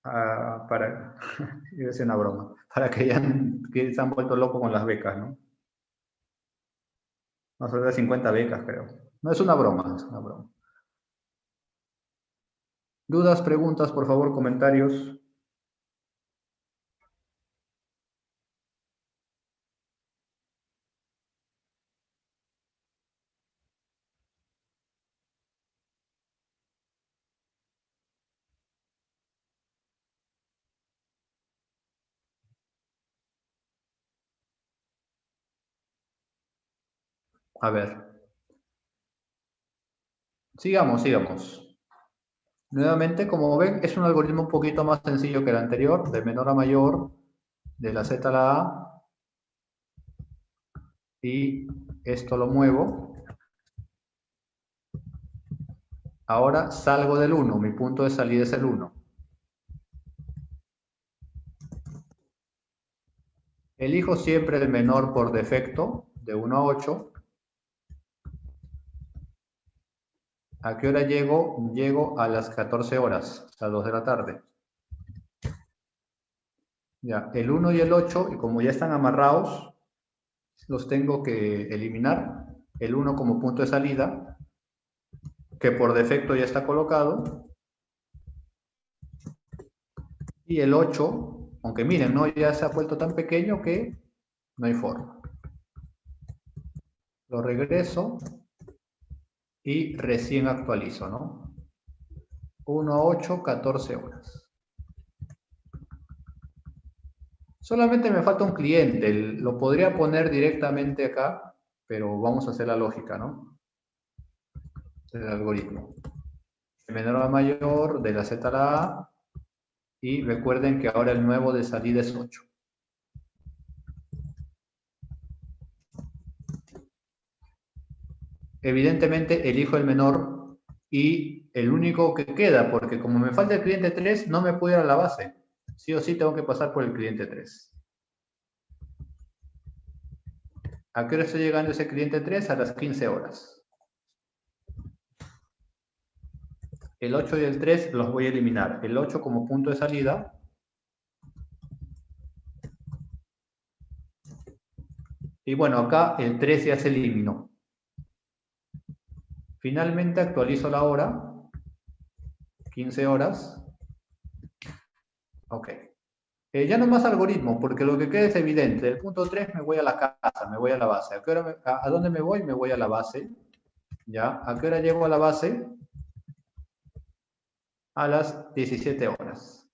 para, es una broma, para que se han vuelto locos con las becas, ¿no? Más de 50 becas, creo. No es una broma, es una broma. ¿Dudas, preguntas, por favor, comentarios? A ver. Sigamos. Nuevamente, como ven, es un algoritmo un poquito más sencillo que el anterior, de menor a mayor, de la Z a la A. Y esto lo muevo. Ahora salgo del 1, mi punto de salida es el 1. Elijo siempre el menor por defecto, de 1 a 8. ¿A qué hora llego? Llego a las 14 horas, a las 2 de la tarde. Ya, el 1 y el 8, y como ya están amarrados, los tengo que eliminar. El 1 como punto de salida, que por defecto ya está colocado. Y el 8, aunque miren, ¿no? Ya se ha vuelto tan pequeño que no hay forma. Lo regreso y recién actualizo, ¿no? 1 a 8, 14 horas. Solamente me falta un cliente, lo podría poner directamente acá, pero vamos a hacer la lógica, ¿no? El algoritmo. De menor a mayor, de la Z a la A, y recuerden que ahora el nuevo de salida es 8. Evidentemente elijo el menor y el único que queda, porque como me falta el cliente 3, no me puedo ir a la base. Sí o sí tengo que pasar por el cliente 3. ¿A qué hora estoy llegando ese cliente 3? A las 15 horas. El 8 y el 3 los voy a eliminar. El 8 como punto de salida. Y bueno, acá el 3 ya se eliminó. Finalmente actualizo la hora. 15 horas. Ok. Ya no más algoritmo, porque lo que queda es evidente. Del punto 3 me voy a la casa, me voy a la base. ¿A dónde me voy? Me voy a la base. ¿Ya? ¿A qué hora llego a la base? A las 17 horas.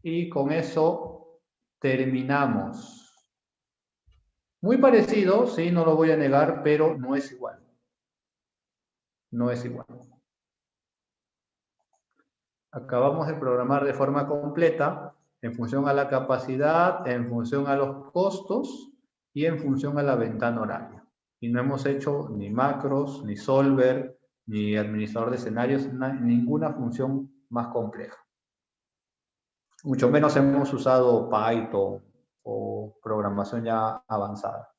Y con eso terminamos. Muy parecido, sí, no lo voy a negar, pero no es igual. No es igual. Acabamos de programar de forma completa en función a la capacidad, en función a los costos y en función a la ventana horaria. Y no hemos hecho ni macros, ni solver, ni administrador de escenarios, ninguna función más compleja. Mucho menos hemos usado Python o programación ya avanzada.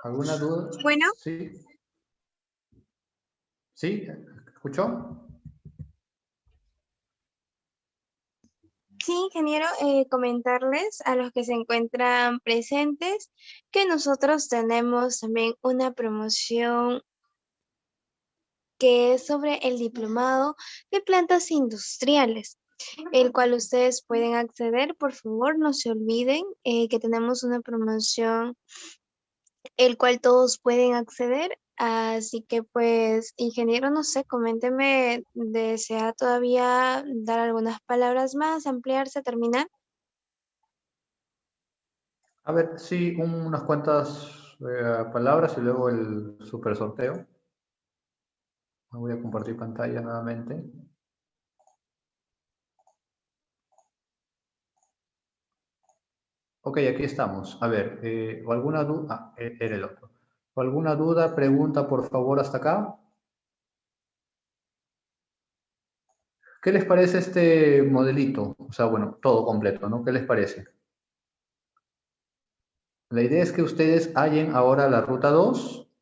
¿Alguna duda? Bueno, Sí. ¿Sí? ¿Escuchó? sí, ingeniero, comentarles a los que se encuentran presentes que nosotros tenemos también una promoción que es sobre el diplomado de plantas industriales, el cual ustedes pueden acceder. Por favor, no se olviden que tenemos una promoción el cual todos pueden acceder. Así que pues, ingeniero, no sé, coménteme, ¿desea todavía dar algunas palabras más, ampliarse, terminar? A ver, sí, unas cuantas palabras y luego el super sorteo. Voy a compartir pantalla nuevamente. Ok, aquí estamos. A ver, ¿alguna duda? Ah, era el otro. ¿Alguna duda, pregunta, por favor, hasta acá? ¿Qué les parece este modelito? O sea, bueno, todo completo, ¿no? ¿Qué les parece? La idea es que ustedes hallen ahora la ruta 2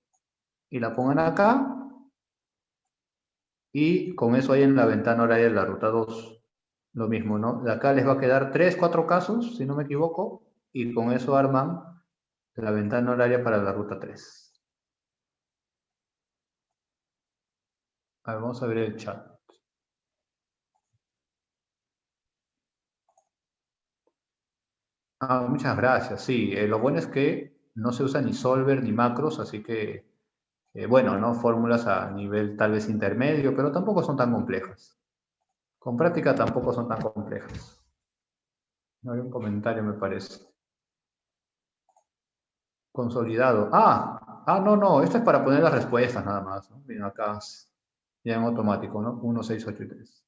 y la pongan acá y con eso hallen la ventana horaria de la ruta 2. Lo mismo, ¿no? De acá les va a quedar 3, 4 casos, si no me equivoco, y con eso arman la ventana horaria para la ruta 3. A ver, vamos a ver el chat. Ah, muchas gracias. Sí, lo bueno es que no se usa ni solver ni macros, así que, bueno, ¿no? Fórmulas a nivel tal vez intermedio, pero tampoco son tan complejas. Con práctica tampoco son tan complejas. No hay un comentario, me parece. Consolidado. No. Esto es para poner las respuestas nada más, ¿no? Miren acá, ya en automático, ¿no? 1, 6, 8 y 3.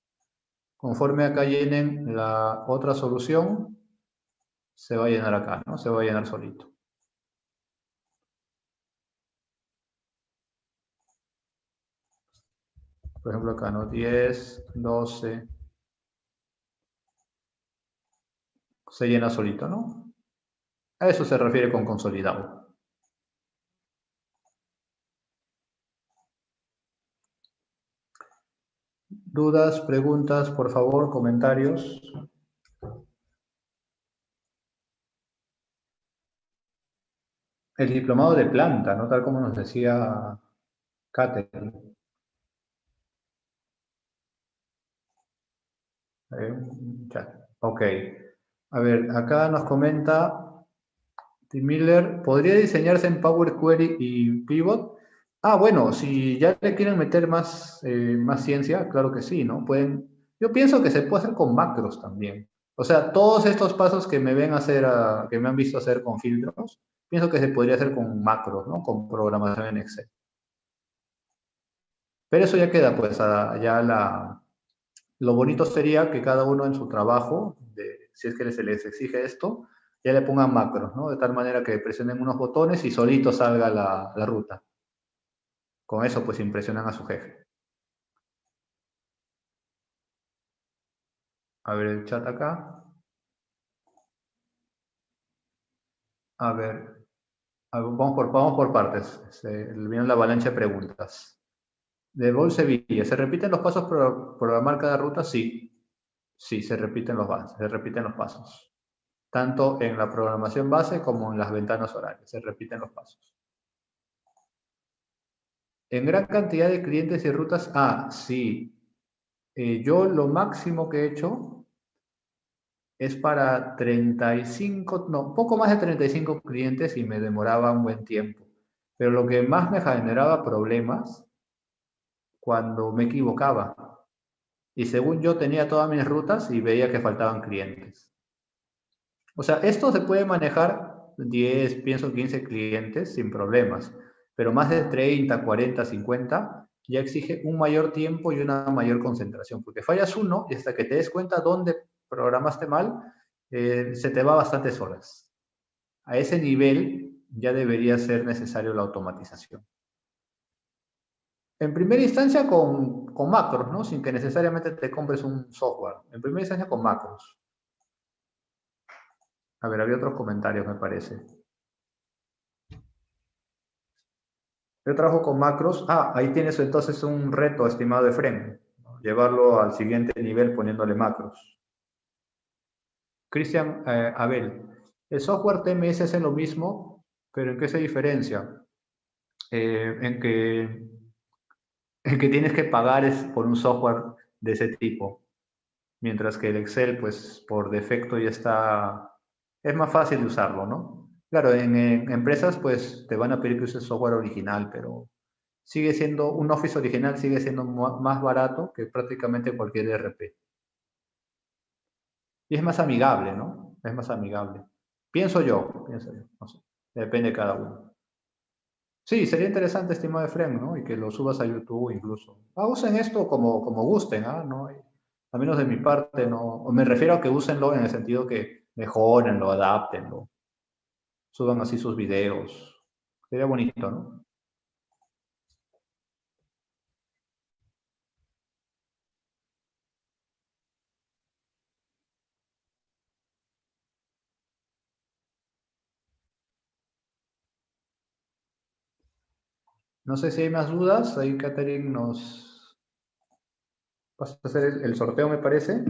Conforme acá llenen la otra solución, se va a llenar acá, ¿no? Se va a llenar solito. Por ejemplo acá, ¿no? 10, 12. Se llena solito, ¿no? A eso se refiere con consolidado. ¿Dudas, preguntas, por favor, comentarios? El diplomado de planta, ¿no? Tal como nos decía Catherine. Ok. A ver, acá nos comenta Tim Miller, ¿podría diseñarse en Power Query y Pivot? Bueno, si ya le quieren meter más ciencia, claro que sí, ¿no? Yo pienso que se puede hacer con macros también. O sea, todos estos pasos que me ven hacer, que me han visto hacer con filtros, pienso que se podría hacer con macros, ¿no? Con programación en Excel. Pero eso ya queda, pues, lo bonito sería que cada uno en su trabajo, si es que se les exige esto, ya le pongan macros, ¿no? De tal manera que presionen unos botones y solito salga la ruta. Con eso, pues, impresionan a su jefe. A ver el chat acá. A ver, vamos por partes. Viene la avalancha de preguntas. De Sevilla, ¿se repiten los pasos para programar cada ruta? Sí. Sí, se repiten los pasos. Tanto en la programación base como en las ventanas horarias. Se repiten los pasos. En gran cantidad de clientes y rutas, sí. Yo lo máximo que he hecho es para 35, no, poco más de 35 clientes y me demoraba un buen tiempo. Pero lo que más me generaba problemas cuando me equivocaba. Y según yo tenía todas mis rutas y veía que faltaban clientes. O sea, esto se puede manejar 10, pienso 15 clientes sin problemas, pero más de 30, 40, 50 ya exige un mayor tiempo y una mayor concentración, porque fallas uno y hasta que te des cuenta dónde programaste mal, se te va bastantes horas. A ese nivel ya debería ser necesario la automatización. En primera instancia con macros, ¿no? Sin que necesariamente te compres un software. En primera instancia con macros. A ver, había otros comentarios, me parece. Yo trabajo con macros. Ahí tienes entonces un reto, estimado Efren, ¿no? Llevarlo al siguiente nivel poniéndole macros. Cristian Abel, el software TMS es lo mismo, pero ¿en qué se diferencia? En que tienes que pagar es por un software de ese tipo, mientras que el Excel, pues por defecto ya está, es más fácil de usarlo, ¿no? Claro, en empresas, pues te van a pedir que uses software original, pero sigue siendo, un Office original sigue siendo más barato que prácticamente cualquier ERP. Y es más amigable, ¿no? Es más amigable. Pienso yo, no sé, depende de cada uno. Sí, sería interesante, estimado Efrem, ¿no? Y que lo subas a YouTube incluso. Usen esto como gusten, ¿ah? ¿No? A menos de mi parte, no. O me refiero a que úsenlo en el sentido que mejorenlo, adaptenlo, suban así sus videos. Sería bonito, ¿no? No sé si hay más dudas. Ahí Catherine nos vas a hacer el sorteo, me parece.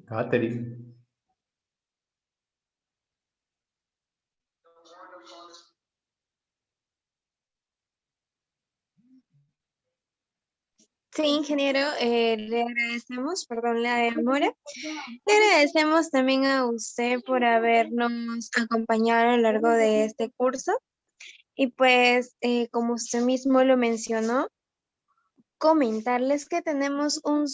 Catherine. Sí, ingeniero, le agradecemos, perdón la demora. Le agradecemos también a usted por habernos acompañado a lo largo de este curso. Y pues, como usted mismo lo mencionó, comentarles que tenemos una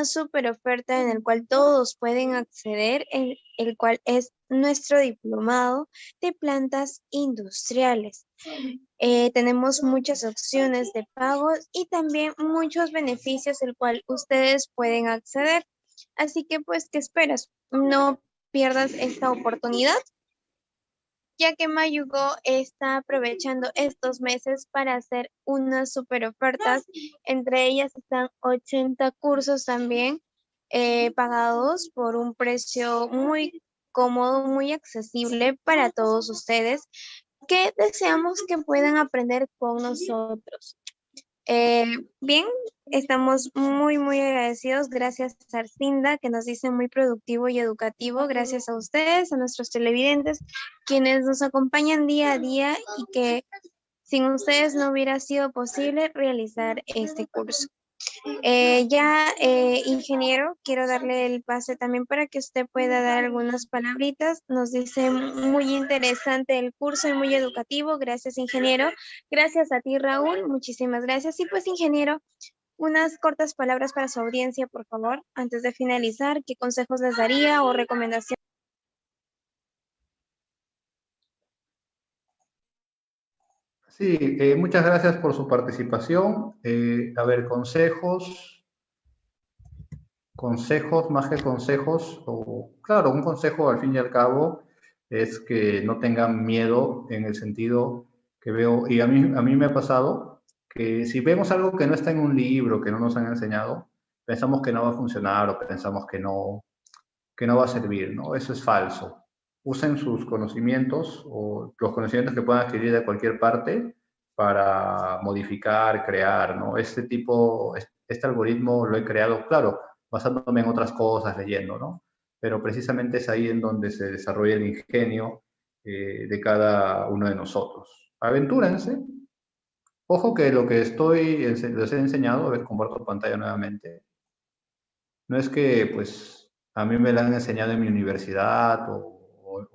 súper oferta en el cual todos pueden acceder, el cual es nuestro diplomado de plantas industriales. Tenemos muchas opciones de pago y también muchos beneficios el cual ustedes pueden acceder. Así que pues, ¿qué esperas? No pierdas esta oportunidad, ya que Mayugo está aprovechando estos meses para hacer unas super ofertas. Entre ellas están 80 cursos también pagados por un precio muy cómodo, muy accesible para todos ustedes que deseamos que puedan aprender con nosotros. Eh, Bien, estamos muy agradecidos. Gracias a Arcinda, que nos dice muy productivo y educativo. Gracias a ustedes, a nuestros televidentes, quienes nos acompañan día a día y que sin ustedes no hubiera sido posible realizar este curso. Ingeniero, quiero darle el pase también para que usted pueda dar algunas palabritas. Nos dice muy interesante el curso y muy educativo. Gracias, ingeniero. Gracias a ti, Raúl. Muchísimas gracias. Y pues, ingeniero, unas cortas palabras para su audiencia, por favor, antes de finalizar. ¿Qué consejos les daría o recomendaciones? Sí, muchas gracias por su participación. A ver, consejos, más que consejos, o claro, un consejo al fin y al cabo es que no tengan miedo en el sentido que veo, y a mí me ha pasado que si vemos algo que no está en un libro, que no nos han enseñado, pensamos que no va a funcionar o pensamos que no va a servir, ¿no? Eso es falso. Usen sus conocimientos o los conocimientos que puedan adquirir de cualquier parte para modificar, crear, ¿no? Este algoritmo lo he creado, claro, basándome en otras cosas, leyendo, ¿no? Pero precisamente es ahí en donde se desarrolla el ingenio de cada uno de nosotros. Aventúrense. Ojo que lo que les he enseñado, a ver, comparto pantalla nuevamente, no es que, pues, a mí me la han enseñado en mi universidad o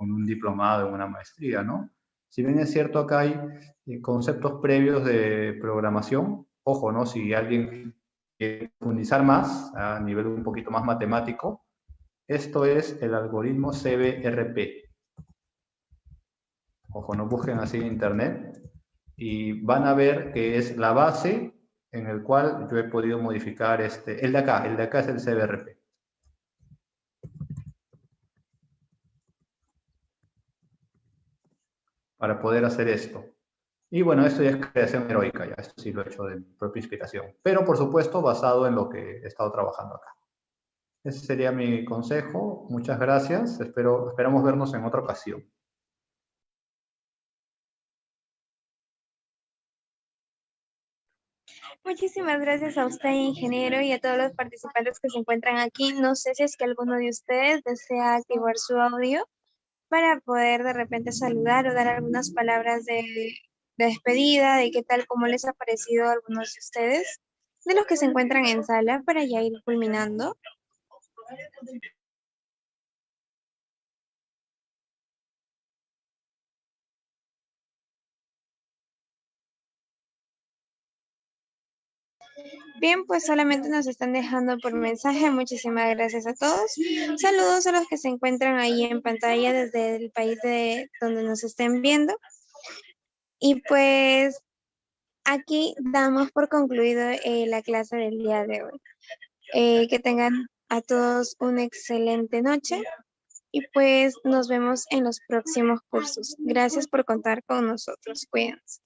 en un diplomado, en una maestría, ¿no? Si bien es cierto, acá hay conceptos previos de programación, ojo, ¿no? Si alguien quiere profundizar más, a nivel un poquito más matemático, esto es el algoritmo CBRP. Ojo, no busquen así en internet y van a ver que es la base en el cual yo he podido modificar el de acá es el CBRP. Para poder hacer esto. Y bueno, esto ya es creación heroica, ya esto sí lo he hecho de mi propia inspiración, pero por supuesto basado en lo que he estado trabajando acá. Ese sería mi consejo. Muchas gracias. Esperamos vernos en otra ocasión. Muchísimas gracias a usted, ingeniero, y a todos los participantes que se encuentran aquí. No sé si es que alguno de ustedes desea activar su audio para poder de repente saludar o dar algunas palabras de despedida, de qué tal, cómo les ha parecido a algunos de ustedes, de los que se encuentran en sala, para ya ir culminando. Bien, pues solamente nos están dejando por mensaje. Muchísimas gracias a todos. Saludos a los que se encuentran ahí en pantalla desde el país de donde nos estén viendo. Y pues aquí damos por concluido la clase del día de hoy. Que tengan a todos una excelente noche y pues nos vemos en los próximos cursos. Gracias por contar con nosotros. Cuídense.